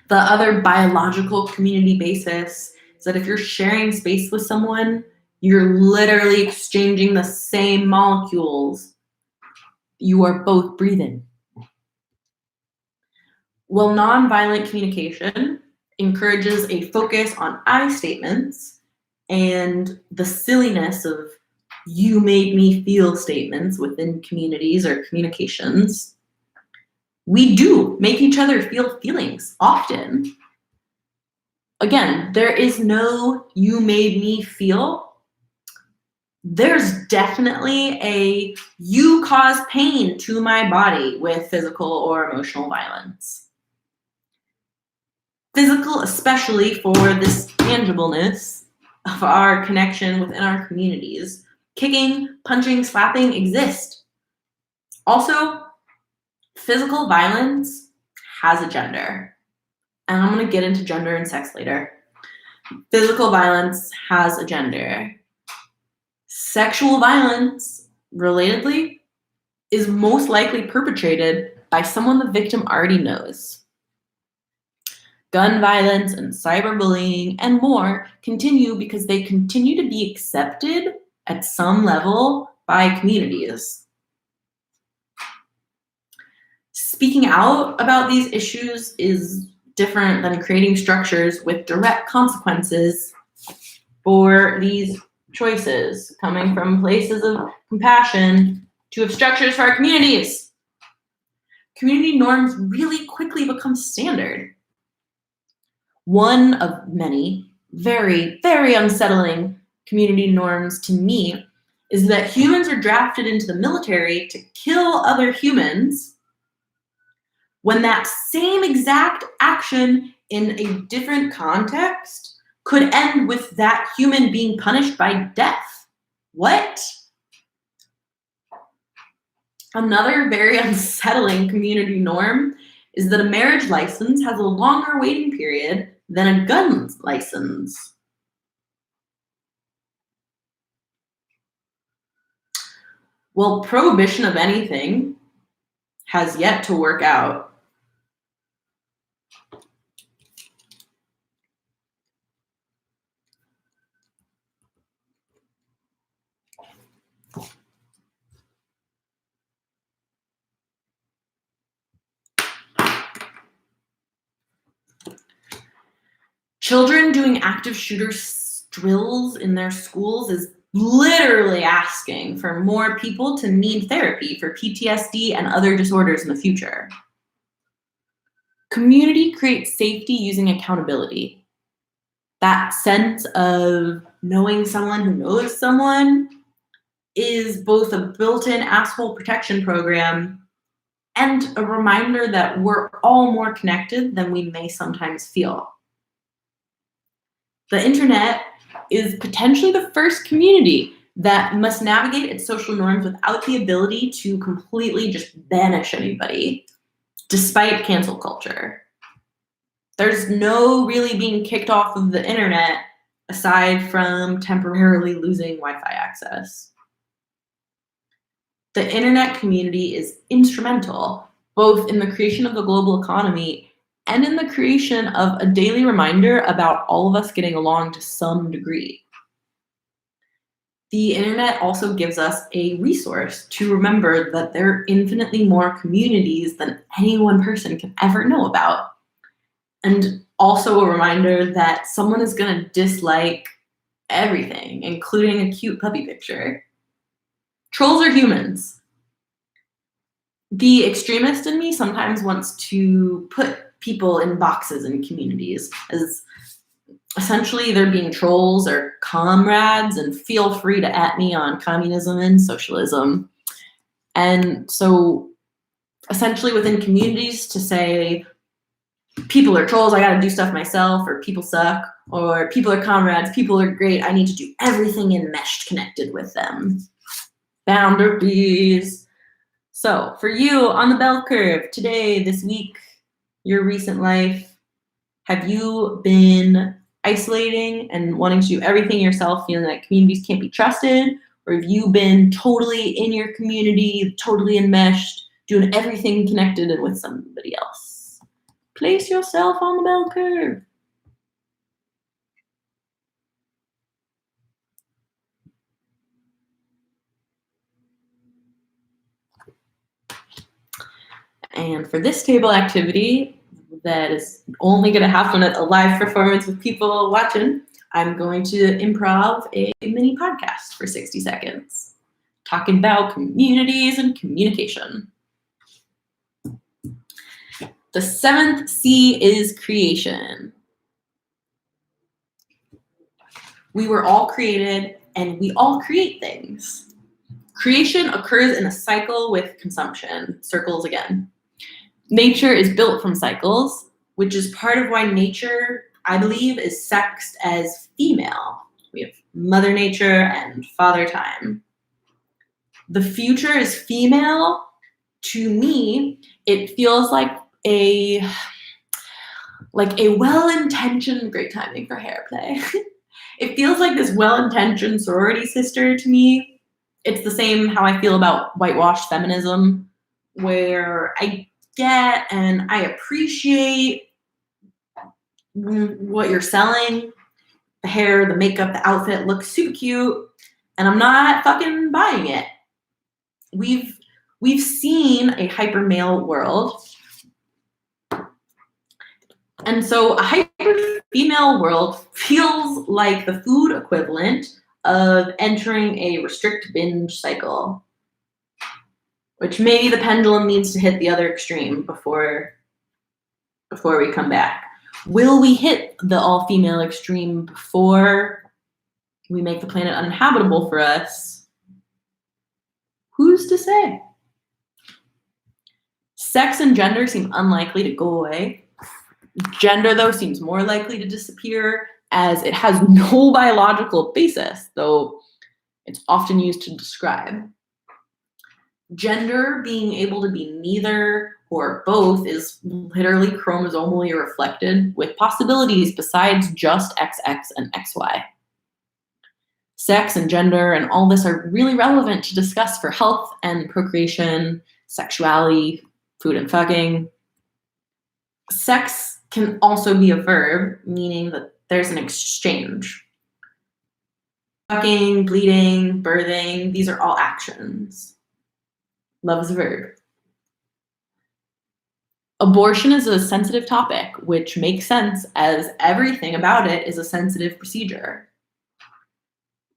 The other biological community basis is that if you're sharing space with someone, you're literally exchanging the same molecules. You are both breathing. Well, nonviolent communication encourages a focus on I statements and the silliness of you made me feel statements within communities or communications. We do make each other feel feelings often. Again, there is no you made me feel. There's definitely a you cause pain to my body with physical or emotional violence. Physical, especially for this tangibleness of our connection within our communities, Kicking, punching, slapping exist. Also, physical violence has a gender. And I'm going to get into gender and sex later. Physical violence has a gender. Sexual violence, relatedly, is most likely perpetrated by someone the victim already knows. Gun violence and cyberbullying and more continue because they continue to be accepted at some level by communities. Speaking out about these issues is different than creating structures with direct consequences for these choices, coming from places of compassion to have structures for our communities. Community norms really quickly become standard. One of many very, very unsettling community norms to me is that humans are drafted into the military to kill other humans when that same exact action in a different context could end with that human being punished by death. What? Another very unsettling community norm is that a marriage license has a longer waiting period than a gun license. Well, prohibition of anything has yet to work out. Children doing active shooter drills in their schools is literally asking for more people to need therapy for PTSD and other disorders in the future. Community creates safety using accountability. That sense of knowing someone who knows someone is both a built-in asshole protection program and a reminder that we're all more connected than we may sometimes feel. The internet is potentially the first community that must navigate its social norms without the ability to completely just banish anybody, despite cancel culture. There's no really being kicked off of the internet aside from temporarily losing Wi-Fi access. The internet community is instrumental, both in the creation of the global economy and in the creation of a daily reminder about all of us getting along to some degree. The internet also gives us a resource to remember that there are infinitely more communities than any one person can ever know about. And also a reminder that someone is going to dislike everything, including a cute puppy picture. Trolls are humans. The extremist in me sometimes wants to put people in boxes in communities as essentially they're being trolls or comrades, and feel free to at me on communism and socialism. And so essentially within communities to say people are trolls, I gotta do stuff myself, or people suck, or people are comrades, people are great, I need to do everything enmeshed connected with them. Boundaries. So for you on the bell curve today, this week, your recent life, have you been isolating and wanting to do everything yourself, feeling like communities can't be trusted? Or have you been totally in your community, totally enmeshed, doing everything connected and with somebody else? Place yourself on the bell curve. And for this table activity that is only going to happen at a live performance with people watching, I'm going to improv a mini podcast for 60 seconds, talking about communities and communication. The 7th C is creation. We were all created and we all create things. Creation occurs in a cycle with consumption, circles again. Nature is built from cycles, which is part of why nature, I believe, is sexed as female. We have Mother Nature, and Father Time. The future is female. To me, it feels like a well-intentioned, great timing for hair play. It feels like this well-intentioned sorority sister to me. It's the same how I feel about whitewashed feminism, where I get and I appreciate what you're selling. The hair, the makeup, the outfit looks super cute, and I'm not fucking buying it. We've seen a hyper male world, and so a hyper female world feels like the food equivalent of entering a restrict binge cycle, which maybe the pendulum needs to hit the other extreme before we come back. Will we hit the all-female extreme before we make the planet uninhabitable for us? Who's to say? Sex and gender seem unlikely to go away. Gender, though, seems more likely to disappear, as it has no biological basis, though it's often used to describe. Gender, being able to be neither or both, is literally chromosomally reflected, with possibilities besides just XX and XY. Sex and gender and all this are really relevant to discuss for health and procreation, sexuality, food and fucking. Sex can also be a verb, meaning that there's an exchange. Fucking, bleeding, birthing, these are all actions. Love is a verb. Abortion is a sensitive topic, which makes sense as everything about it is a sensitive procedure.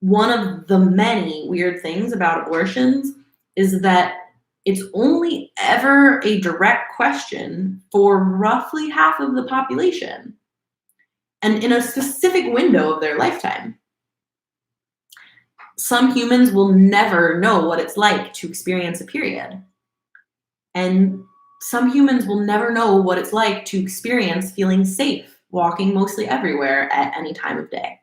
One of the many weird things about abortions is that it's only ever a direct question for roughly half of the population, and in a specific window of their lifetime. Some humans will never know what it's like to experience a period. And some humans will never know what it's like to experience feeling safe walking mostly everywhere at any time of day.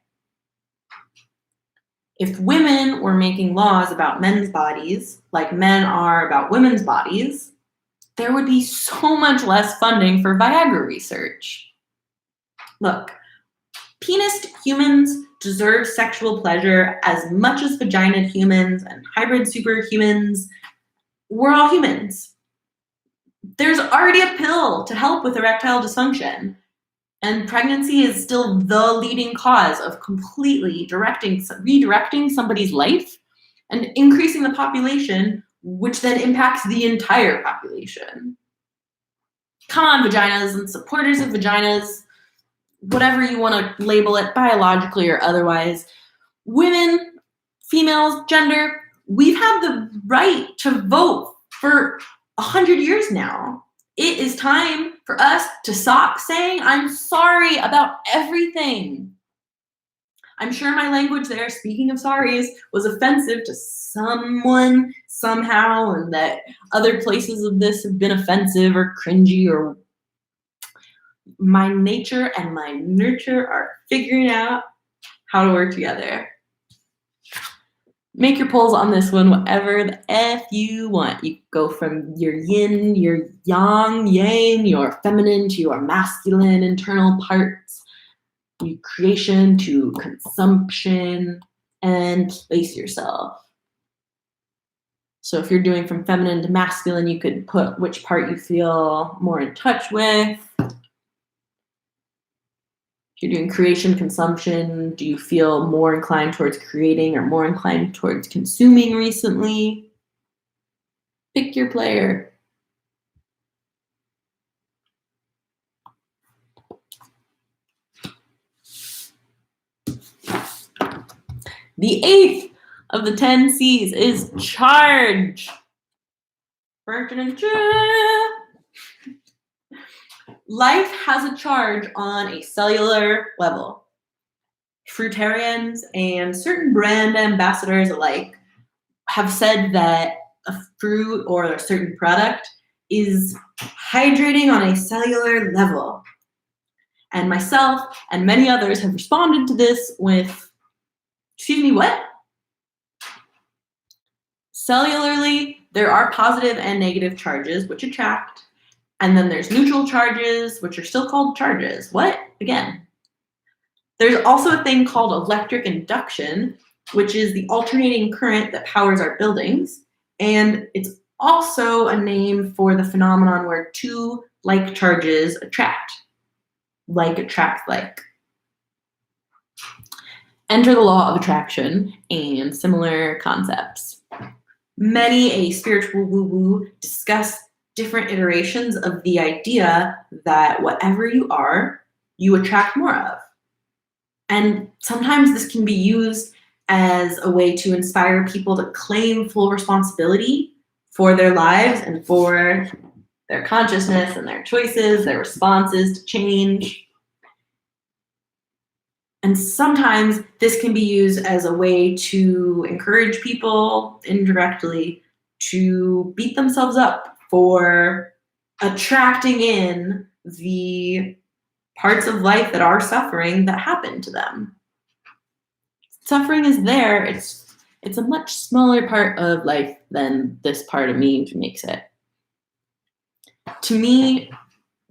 If women were making laws about men's bodies like men are about women's bodies, there would be so much less funding for Viagra research. Look, penised humans deserve sexual pleasure as much as vaginaed humans and hybrid superhumans. We're all humans. There's already a pill to help with erectile dysfunction, and pregnancy is still the leading cause of completely redirecting somebody's life and increasing the population, which then impacts the entire population. Come on, vaginas and supporters of vaginas, whatever you want to label it, biologically or otherwise. Women, females, gender, we've had the right to vote for 100 years now. It is time for us to stop saying, I'm sorry about everything. I'm sure my language there, speaking of sorries, was offensive to someone somehow, and that other places of this have been offensive or cringy, or my nature and my nurture are figuring out how to work together. Make your polls on this one whatever the F you want. You go from your yin, your yang, your feminine to your masculine internal parts, your creation to consumption, and place yourself. So if you're doing from feminine to masculine, you could put which part you feel more in touch with. If you're doing creation, consumption, do you feel more inclined towards creating or more inclined towards consuming recently? Pick your player. The 8th of the 10 C's is charge. Life has a charge on a cellular level. Fruitarians and certain brand ambassadors alike have said that a fruit or a certain product is hydrating on a cellular level. And myself and many others have responded to this with Excuse me, what? Cellularly, there are positive and negative charges, which attract. And then there's neutral charges, which are still called charges. What? Again. There's also a thing called electric induction, which is the alternating current that powers our buildings. And it's also a name for the phenomenon where two like charges attract. Like attracts like. Enter the law of attraction and similar concepts. Many a spiritual woo-woo discuss different iterations of the idea that whatever you are, you attract more of. And sometimes this can be used as a way to inspire people to claim full responsibility for their lives and for their consciousness and their choices, their responses to change. And sometimes this can be used as a way to encourage people indirectly to beat themselves up for attracting in the parts of life that are suffering that happen to them. Suffering is there. It's a much smaller part of life than this part of me makes it. To me,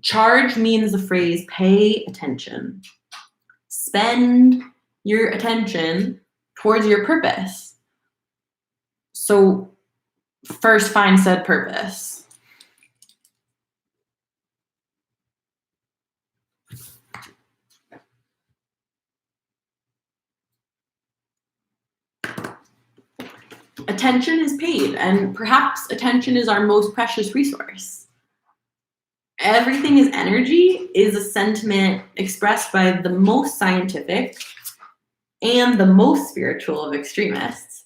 charge means the phrase pay attention. Spend your attention towards your purpose. So first find said purpose. Attention is paid, and perhaps attention is our most precious resource. Everything is energy is a sentiment expressed by the most scientific and the most spiritual of extremists.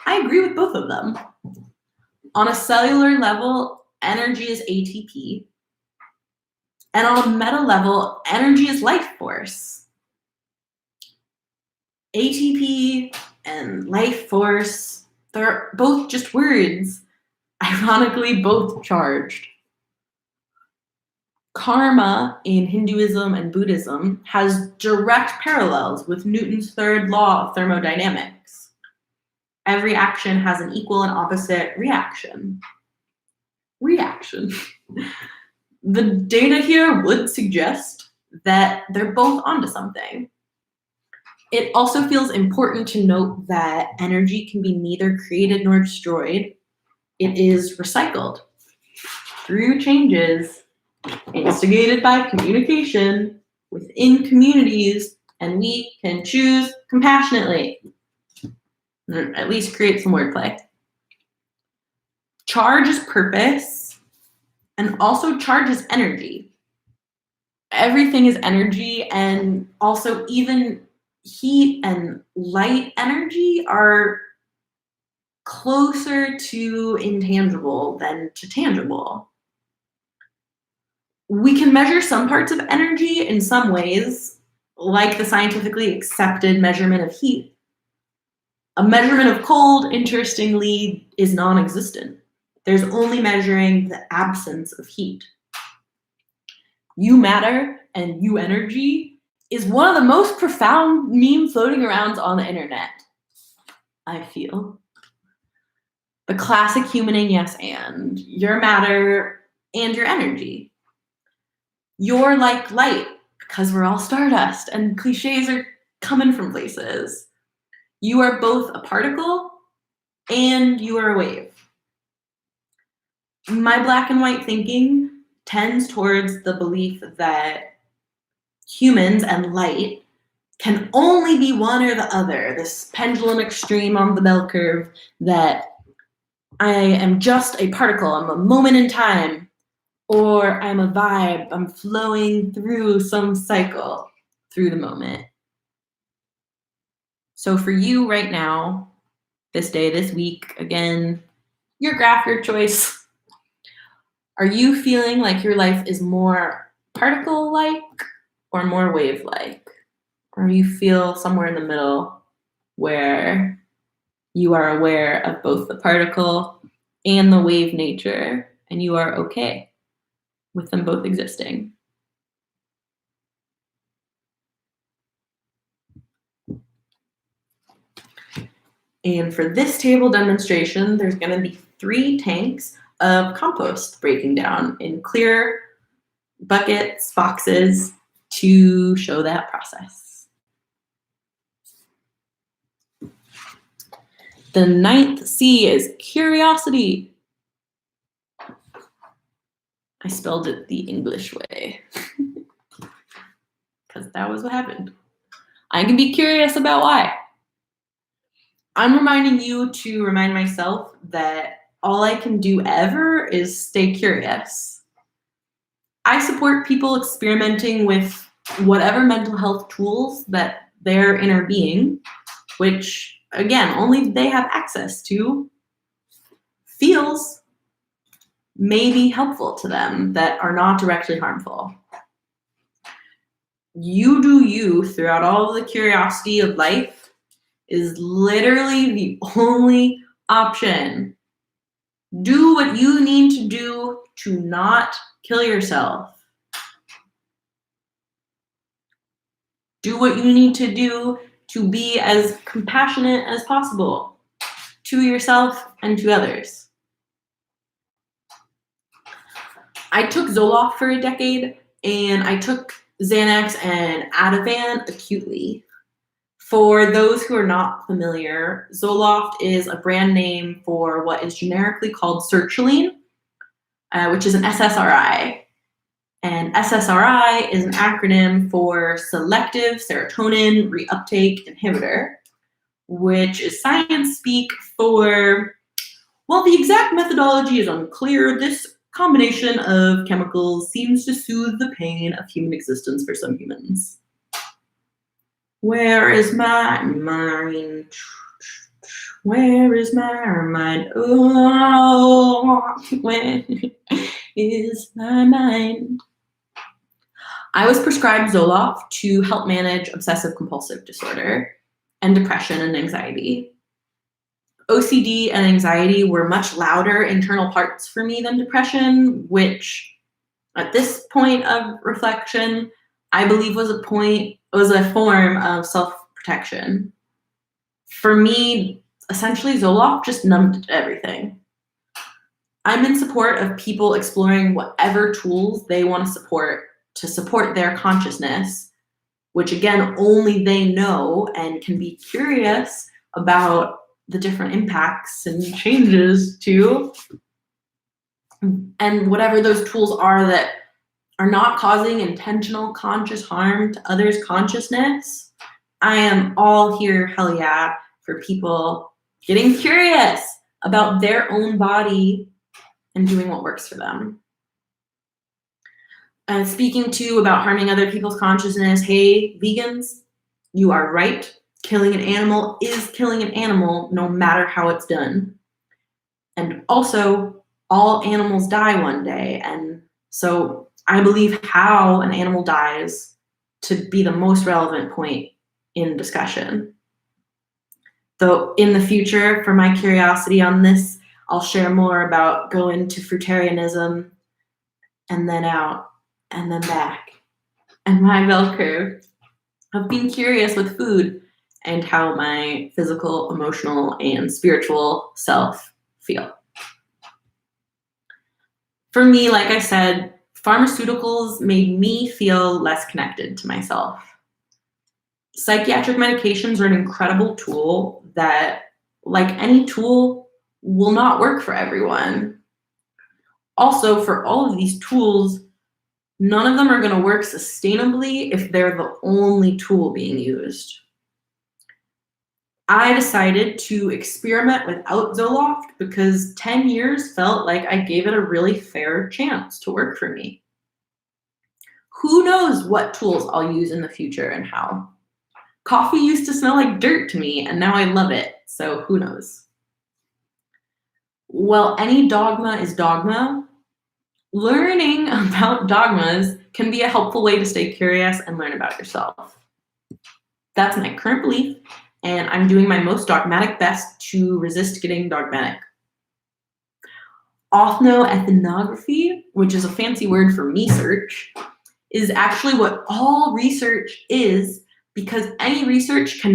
I agree with both of them. On a cellular level, energy is ATP. And on a meta level, energy is life force. ATP and life force, they're both just words, ironically both charged. Karma in Hinduism and Buddhism has direct parallels with Newton's third law of thermodynamics. Every action has an equal and opposite reaction. The data here would suggest that they're both onto something. It also feels important to note that energy can be neither created nor destroyed. It is recycled through changes instigated by communication within communities, and we can choose compassionately. Or at least create some wordplay. Charge is purpose, and also charge is energy. Everything is energy, and also even heat and light energy are closer to intangible than to tangible. We can measure some parts of energy in some ways, like the scientifically accepted measurement of heat. A measurement of cold, interestingly, is non-existent. There's only measuring the absence of heat. You matter and you energy is one of the most profound memes floating around on the internet, I feel. The classic HumAnnie yes and. Your matter and your energy. You're like light, because we're all stardust, and cliches are coming from places. You are both a particle and you are a wave. My black and white thinking tends towards the belief that humans and light can only be one or the other, this pendulum extreme on the bell curve that I am just a particle, I'm a moment in time, or I'm a vibe, I'm flowing through some cycle through the moment. So for you right now, this day, this week, again, your graph, your choice. Are you feeling like your life is more particle-like or more wave-like? Or you feel somewhere in the middle where you are aware of both the particle and the wave nature, and you are okay with them both existing? And for this table demonstration, there's going to be 3 tanks of compost breaking down in clear buckets, boxes, to show that process. The 9th C is curiosity. I spelled it the English way because that was what happened. I can be curious about why. I'm reminding you to remind myself that all I can do ever is stay curious. I support people experimenting with whatever mental health tools that their inner being, which again, only they have access to, feels may be helpful to them that are not directly harmful. You do you throughout all of the curiosity of life is literally the only option. Do what you need to do to not kill yourself. Do what you need to do to be as compassionate as possible to yourself and to others. I took Zoloft for a decade, and I took Xanax and Ativan acutely. For those who are not familiar, Zoloft is a brand name for what is generically called sertraline, which is an SSRI. And SSRI is an acronym for selective serotonin reuptake inhibitor, which is science speak for, while the exact methodology is unclear, this combination of chemicals seems to soothe the pain of human existence for some humans. Where is my mind? Where is my mind? Oh, where is my mind? I was prescribed Zoloft to help manage obsessive compulsive disorder and depression and anxiety. OCD and anxiety were much louder internal parts for me than depression, which at this point of reflection, I believe was a form of self-protection. For me, essentially Zoloft just numbed everything. I'm in support of people exploring whatever tools they want to support their consciousness, which again, only they know, and can be curious about the different impacts and changes to, and whatever those tools are that are not causing intentional conscious harm to others' consciousness. I am all here, hell yeah, for people getting curious about their own body and doing what works for them. And speaking too about harming other people's consciousness, hey, vegans, you are right. Killing an animal is killing an animal, no matter how it's done. And also, all animals die one day. And so I believe how an animal dies to be the most relevant point in discussion. Though in the future, for my curiosity on this, I'll share more about going to fruitarianism and then out and then back, and my bell curve of being curious with food and how my physical, emotional, and spiritual self feel. For me, like I said, pharmaceuticals made me feel less connected to myself. Psychiatric medications are an incredible tool that, like any tool, will not work for everyone. Also, for all of these tools, none of them are going to work sustainably if they're the only tool being used. I decided to experiment without Zoloft because 10 years felt like I gave it a really fair chance to work for me. Who knows what tools I'll use in the future and how? Coffee used to smell like dirt to me, and now I love it, so who knows? Well, any dogma is dogma. Learning about dogmas can be a helpful way to stay curious and learn about yourself. That's my current belief, and I'm doing my most dogmatic best to resist getting dogmatic. Ethnography, which is a fancy word for me-search, is actually what all research is, because any researcher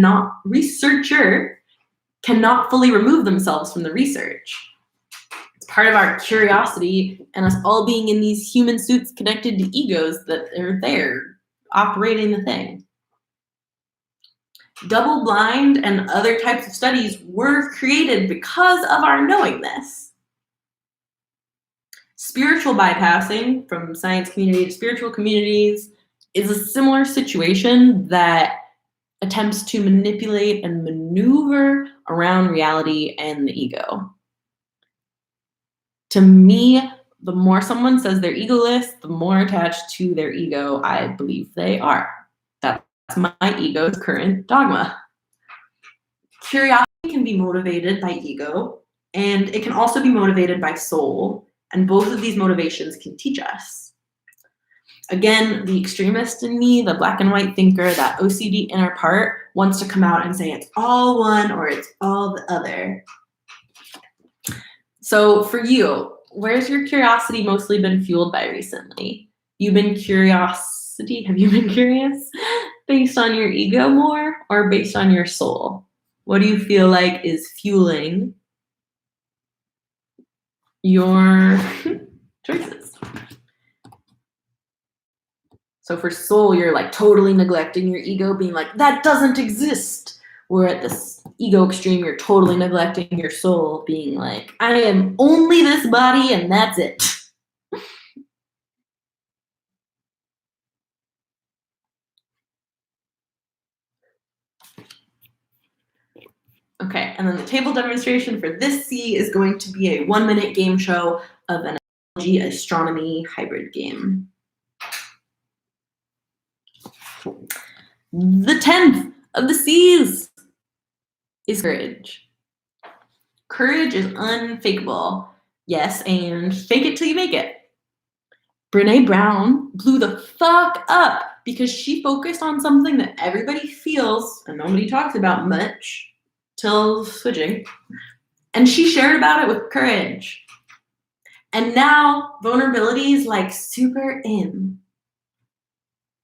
cannot fully remove themselves from the research. It's part of our curiosity and us all being in these human suits connected to egos that are there operating the thing. Double-blind and other types of studies were created because of our knowing this. Spiritual bypassing from science community to spiritual communities is a similar situation that attempts to manipulate and maneuver around reality and the ego. To me, the more someone says they're egoless, the more attached to their ego I believe they are. That's my ego's current dogma. Curiosity can be motivated by ego, and it can also be motivated by soul, and both of these motivations can teach us. Again, the extremist in me, the black and white thinker, that OCD inner part, wants to come out and say it's all one or it's all the other. So for you, where's your curiosity mostly been fueled by recently? Have you been curious based on your ego more or based on your soul? What do you feel like is fueling your choices? So for soul, you're like totally neglecting your ego, being like, that doesn't exist. Where at this ego extreme, you're totally neglecting your soul, being like, I am only this body and that's it. Okay, and then the table demonstration for this C is going to be a 1-minute game show of an analogy astronomy hybrid game. The 10th of the C's is courage. Courage is unfakeable. Yes, and fake it till you make it. Brené Brown blew the fuck up because she focused on something that everybody feels and nobody talks about much till switching. And she shared about it with courage. And now vulnerability is like super in.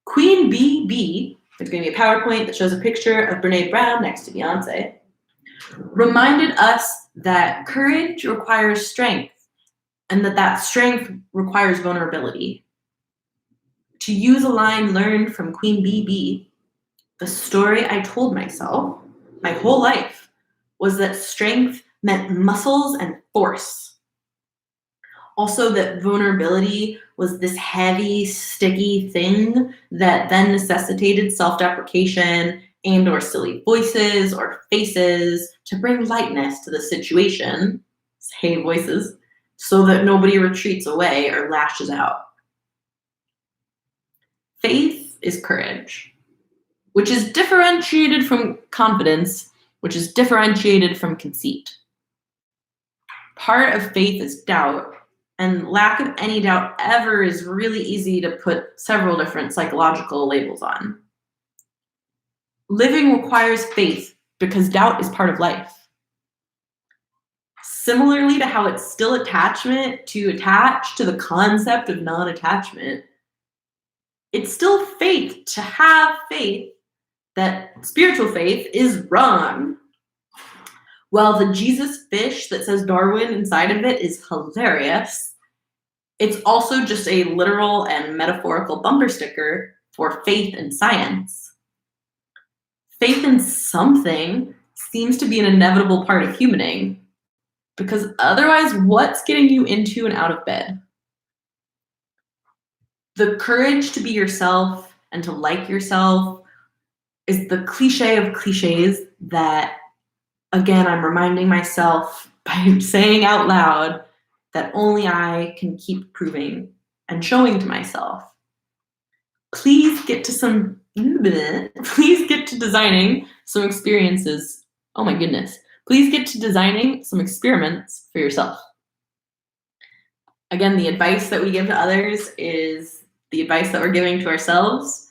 Queen BB, there's going to be a PowerPoint that shows a picture of Brené Brown next to Beyonce, reminded us that courage requires strength and that strength requires vulnerability. To use a line learned from Queen BB, the story I told myself my whole life was that strength meant muscles and force. Also that vulnerability was this heavy, sticky thing that then necessitated self-deprecation and or silly voices or faces to bring lightness to the situation, hey voices, so that nobody retreats away or lashes out. Faith is courage, which is differentiated from confidence, which is differentiated from conceit. Part of faith is doubt, and lack of any doubt ever is really easy to put several different psychological labels on. Living requires faith because doubt is part of life. Similarly to how it's still attachment to attach to the concept of non-attachment, it's still faith to have faith that spiritual faith is wrong. While the Jesus fish that says Darwin inside of it is hilarious, it's also just a literal and metaphorical bumper sticker for faith and science. Faith in something seems to be an inevitable part of humaning, because otherwise, what's getting you into and out of bed? The courage to be yourself and to like yourself is the cliche of cliches that, again, I'm reminding myself by saying out loud that only I can keep proving and showing to myself. Please get to designing some experiences. Oh my goodness. Please get to designing some experiments for yourself. Again, the advice that we give to others is the advice that we're giving to ourselves.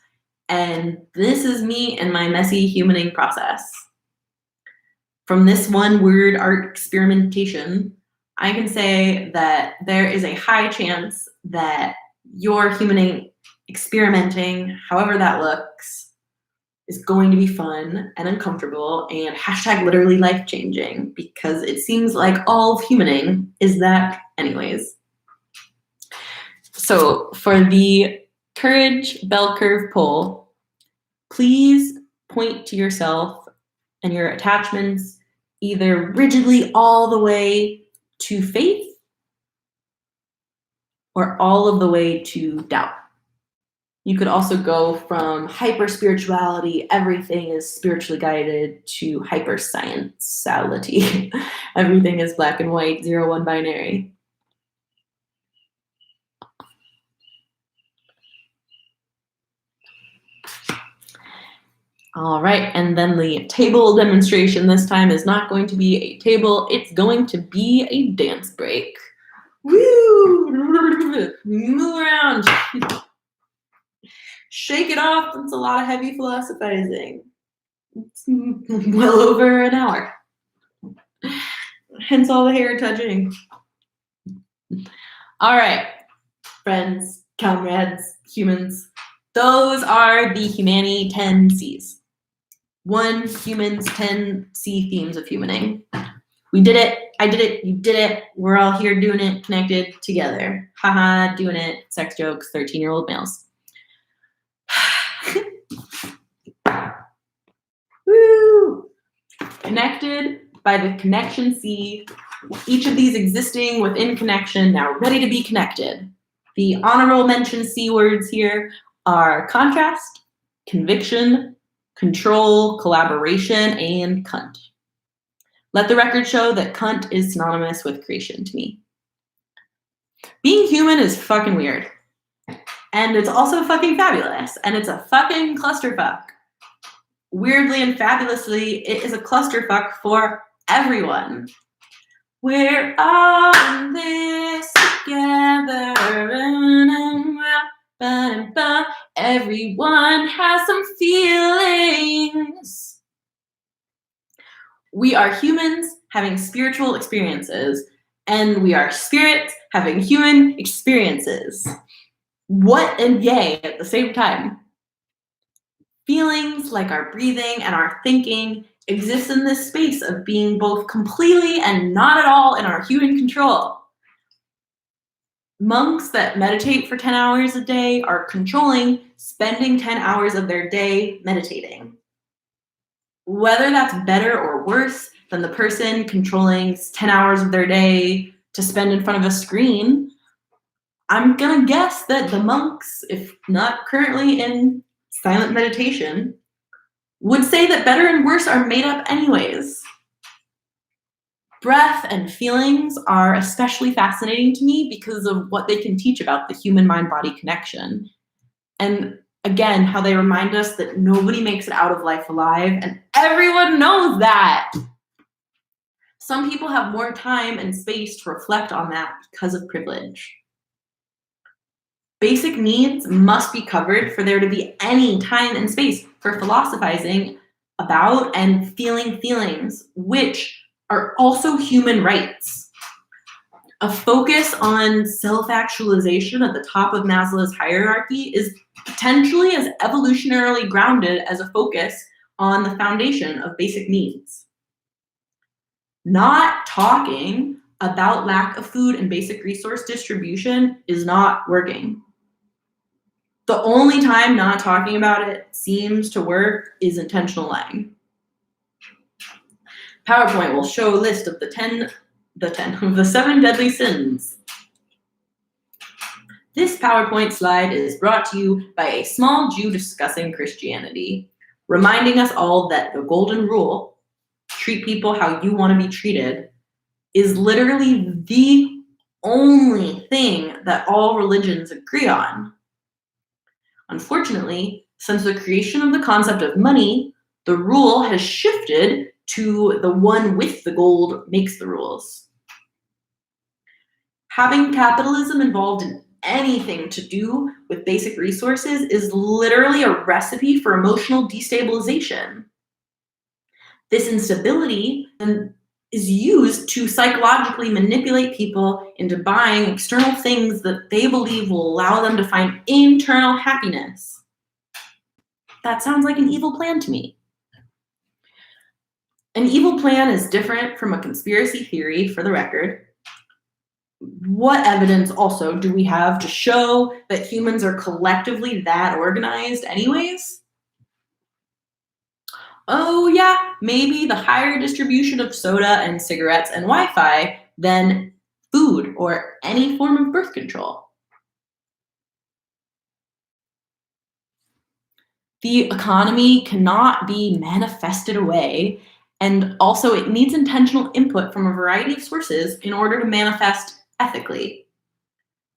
And this is me and my messy humaning process. From this one word art experimentation, I can say that there is a high chance that your humaning experimenting, however that looks, is going to be fun and uncomfortable and hashtag literally life-changing, because it seems like all of humaning is that anyways. So for the courage bell curve poll, please point to yourself and your attachments either rigidly all the way to faith or all of the way to doubt. You could also go from hyper spirituality, everything is spiritually guided, to hyper scienceality. Everything is black and white, 0-1 binary. All right, and then the table demonstration this time is not going to be a table, it's going to be a dance break. Woo! Move around. Shake it off. It's a lot of heavy philosophizing. It's well over an hour. Hence all the hair touching. All right, friends, comrades, humans. Those are the HumAnnie 10 C's. 1, humans, 10 C themes of humaning. We did it. I did it. You did it. We're all here doing it, connected together. Haha, doing it. Sex jokes, 13-year-old males. Woo! Connected by the connection C. Each of these existing within connection, now ready to be connected. The honorable mention C words here are contrast, conviction, control, collaboration, and cunt. Let the record show that cunt is synonymous with creation to me. Being human is fucking weird. And it's also fucking fabulous. And it's a fucking clusterfuck. Weirdly and fabulously, it is a clusterfuck for everyone. We're all in this together. Everyone has some feelings. We are humans having spiritual experiences, and we are spirits having human experiences. What and yay at the same time. Feelings like our breathing and our thinking exist in this space of being both completely and not at all in our human control. Monks that meditate for 10 hours a day are controlling spending 10 hours of their day meditating. Whether that's better or worse than the person controlling 10 hours of their day to spend in front of a screen, I'm gonna guess that the monks, if not currently in silent meditation, would say that better and worse are made up anyways. Breath and feelings are especially fascinating to me because of what they can teach about the human mind-body connection. And again, how they remind us that nobody makes it out of life alive, and everyone knows that. Some people have more time and space to reflect on that because of privilege. Basic needs must be covered for there to be any time and space for philosophizing about and feeling feelings, which are also human rights. A focus on self-actualization at the top of Maslow's hierarchy is potentially as evolutionarily grounded as a focus on the foundation of basic needs. Not talking about lack of food and basic resource distribution is not working. The only time not talking about it seems to work is intentional lying. PowerPoint will show a list of the 7 deadly sins. This PowerPoint slide is brought to you by a small Jew discussing Christianity, reminding us all that the golden rule, treat people how you want to be treated, is literally the only thing that all religions agree on. Unfortunately, since the creation of the concept of money, the rule has shifted to the one with the gold makes the rules. Having capitalism involved in anything to do with basic resources is literally a recipe for emotional destabilization. This instability is used to psychologically manipulate people into buying external things that they believe will allow them to find internal happiness. that sounds like an evil plan to me. An evil plan is different from a conspiracy theory, for the record. What evidence also do we have to show that humans are collectively that organized anyways? Oh yeah, maybe the higher distribution of soda and cigarettes and Wi-Fi than food or any form of birth control. The economy cannot be manifested away, and also it needs intentional input from a variety of sources in order to manifest ethically.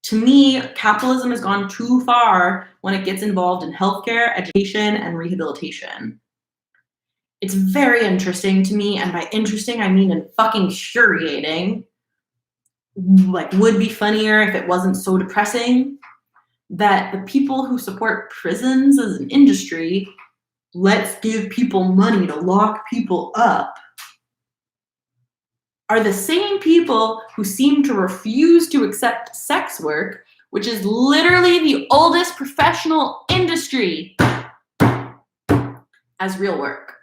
To me, capitalism has gone too far when it gets involved in healthcare, education, and rehabilitation. It's very interesting to me, and by interesting, I mean infuriating. Like, would be funnier if it wasn't so depressing, that the people who support prisons as an industry, let's give people money to lock people up, are the same people who seem to refuse to accept sex work, which is literally the oldest professional industry, as real work.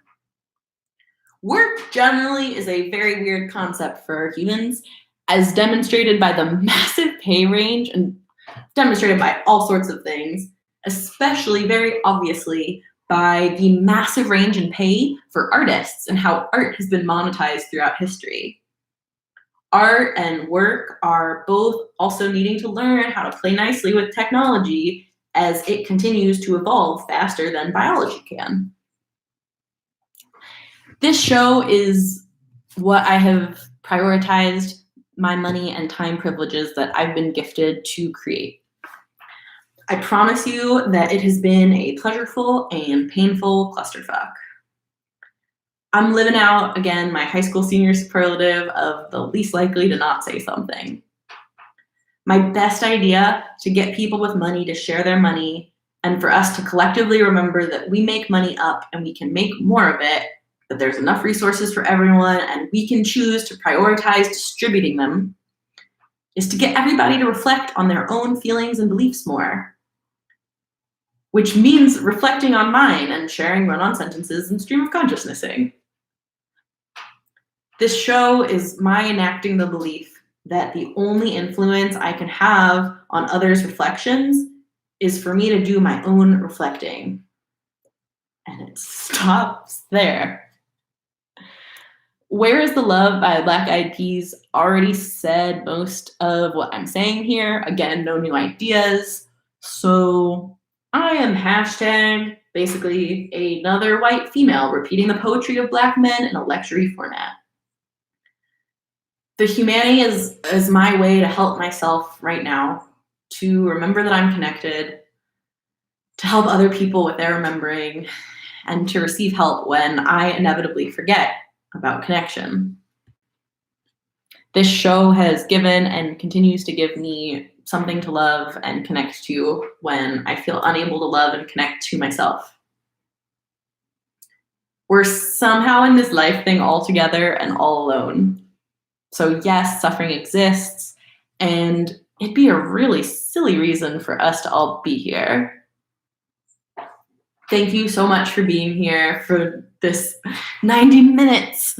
Work generally is a very weird concept for humans, as demonstrated by the massive pay range and demonstrated by all sorts of things, especially very obviously by the massive range in pay for artists and how art has been monetized throughout history. Art and work are both also needing to learn how to play nicely with technology as it continues to evolve faster than biology can. This show is what I have prioritized my money and time privileges that I've been gifted to create. I promise you that it has been a pleasureful and painful clusterfuck. I'm living out, again, my high school senior superlative of the least likely to not say something. My best idea to get people with money to share their money and for us to collectively remember that we make money up and we can make more of it, that there's enough resources for everyone and we can choose to prioritize distributing them, is to get everybody to reflect on their own feelings and beliefs more. Which means reflecting on mine and sharing run-on sentences and stream of consciousnessing. This show is my enacting the belief that the only influence I can have on others' reflections is for me to do my own reflecting. And it stops there. Where is the Love by Black Eyed Peas already said most of what I'm saying here. Again, no new ideas. So I am hashtag basically another white female repeating the poetry of Black men in a lecture format. The HumAnnie is my way to help myself right now, to remember that I'm connected, to help other people with their remembering, and to receive help when I inevitably forget about connection. This show has given and continues to give me something to love and connect to when I feel unable to love and connect to myself. We're somehow in this life thing all together and all alone. So yes, suffering exists, and it'd be a really silly reason for us to all be here. Thank you so much for being here for this 90 minutes.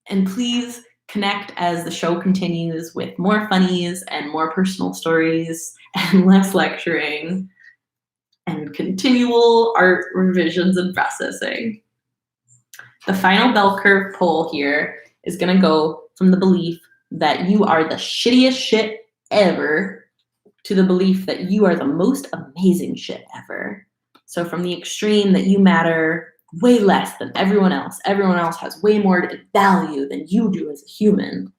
And please connect as the show continues with more funnies and more personal stories and less lecturing and continual art revisions and processing. The final bell curve poll here is going to go from the belief that you are the shittiest shit ever to the belief that you are the most amazing shit ever. So from the extreme that you matter way less than everyone else has way more value than you do as a human,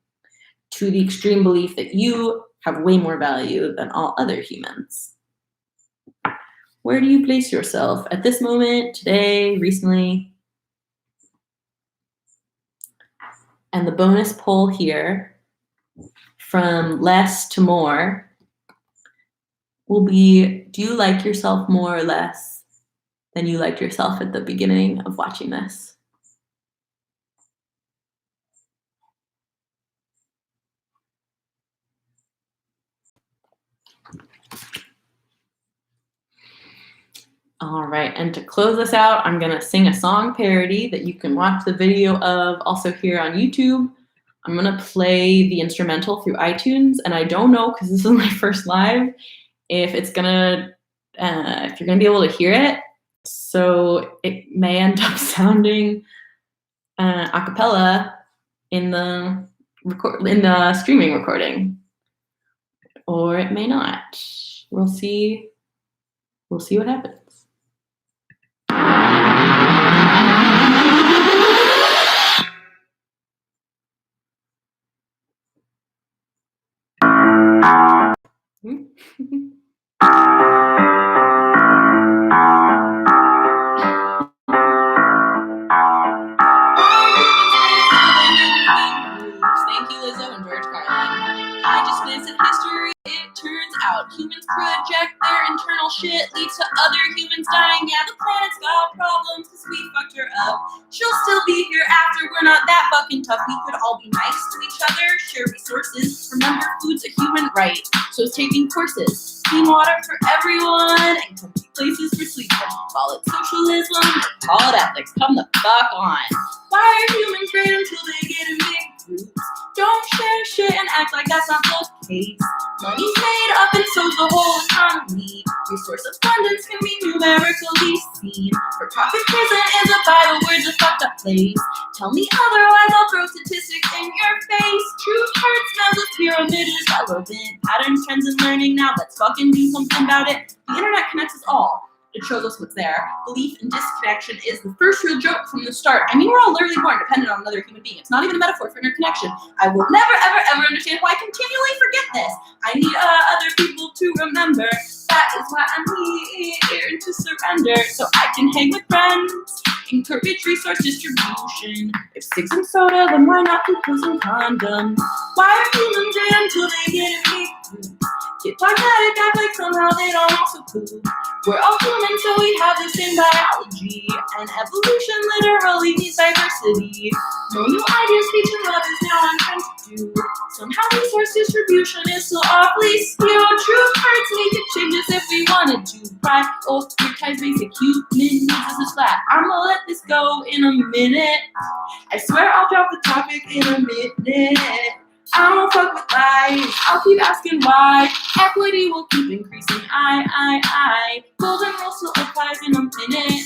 to the extreme belief that you have way more value than all other humans. Where do you place yourself at this moment, today, recently? And the bonus poll here, from less to more, will be, do you like yourself more or less than you liked yourself at the beginning of watching this? All right, and to close this out, I'm gonna sing a song parody that you can watch the video of also here on YouTube. I'm gonna play the instrumental through iTunes, and I don't know, because this is my first live, if it's gonna, if you're gonna be able to hear it. So it may end up sounding a cappella in the streaming recording, or it may not. We'll see. We'll see what happens. Thank you, Lizzo and George Carlin. I just glanced at history. It turns out humans project their internal shit, leads to other humans dying. Yeah, the planet's got problems because we fucked her up. She'll still be here after. We're not that fucking tough. We could all be nice to each other, share resources. Remember, food's a human right, so is taking courses. Clean water for everyone and comfy places for sleeping. Call it socialism or call it ethics. Come the fuck on. Why are humans great until they get in big groups? Don't share shit and act like that's not the case. Money's made up and so's the whole economy. Resource abundance can be numerically seen. For profit prison is a vital word's a fucked up place. Tell me otherwise, I'll throw statistics in your face. Truth hurts now, the pyramid is relevant. Patterns, trends, and learning now. Let's fucking do something about it. The internet connects us all. It shows us what's there. Belief and disconnection is the first real joke from the start. I mean, we're all literally born dependent on another human being. It's not even a metaphor for interconnection. I will never, ever, ever understand why I continually forget this. I need other people to remember. That is why I'm here to surrender, so I can hang with friends. Encourage resource distribution. If sticks and soda, then why not do pills and condoms? Why are humans dead until they get in big groups? Get dogmatic, act like somehow they don't also poop. We're all human, so we have this in biology. And evolution literally needs diversity. No new ideas, speech and love is now I'm trying to do. Somehow resource distribution is so awfully skewed. Truth hurts, we could change this if we wanted to. Prioritize basic human needs. This is flat. I'ma let this go in a minute. I swear I'll drop the topic in a minute. I don't fuck with lies. I'll keep asking why. Equity will keep increasing. Golden rule still applies in a minute.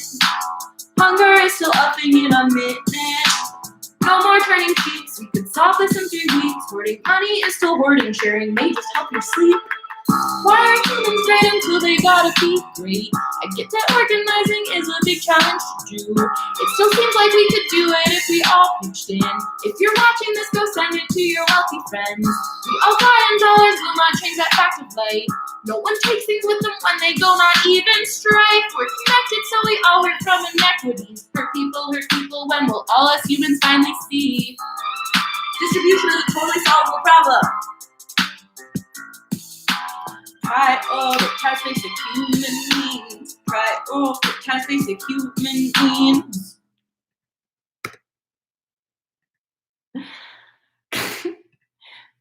Hunger is still upping in a minute. No more turning cheeks. We could solve this in 3 weeks. Hoarding money is still hoarding. Sharing may just help you sleep. Why are humans great until they gotta be great? I get that organizing is a big challenge to do. It still seems like we could do it if we all pitched in. If you're watching this, go send it to your wealthy friends. We all die and dollars will not change that fact of life. No one takes things with them when they go, not even strife. We're connected, so we all hurt from inequities. Hurt people, when will all us humans finally see? Distribution is a totally solvable problem. Prioritize basic human needs. Prioritize basic human needs.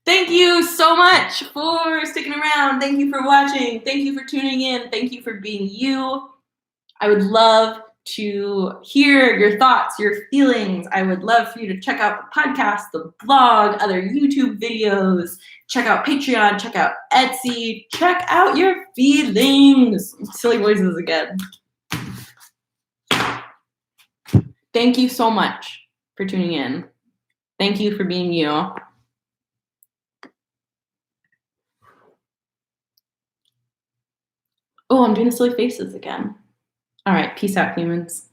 Thank you so much for sticking around. Thank you for watching. Thank you for tuning in. Thank you for being you. I would love to hear your thoughts, your feelings. I would love for you to check out the podcast, the blog, other YouTube videos. Check out Patreon, check out Etsy, check out your feelings. Silly voices again. Thank you so much for tuning in. Thank you for being you. Oh, I'm doing the silly faces again. All right, peace out, humans.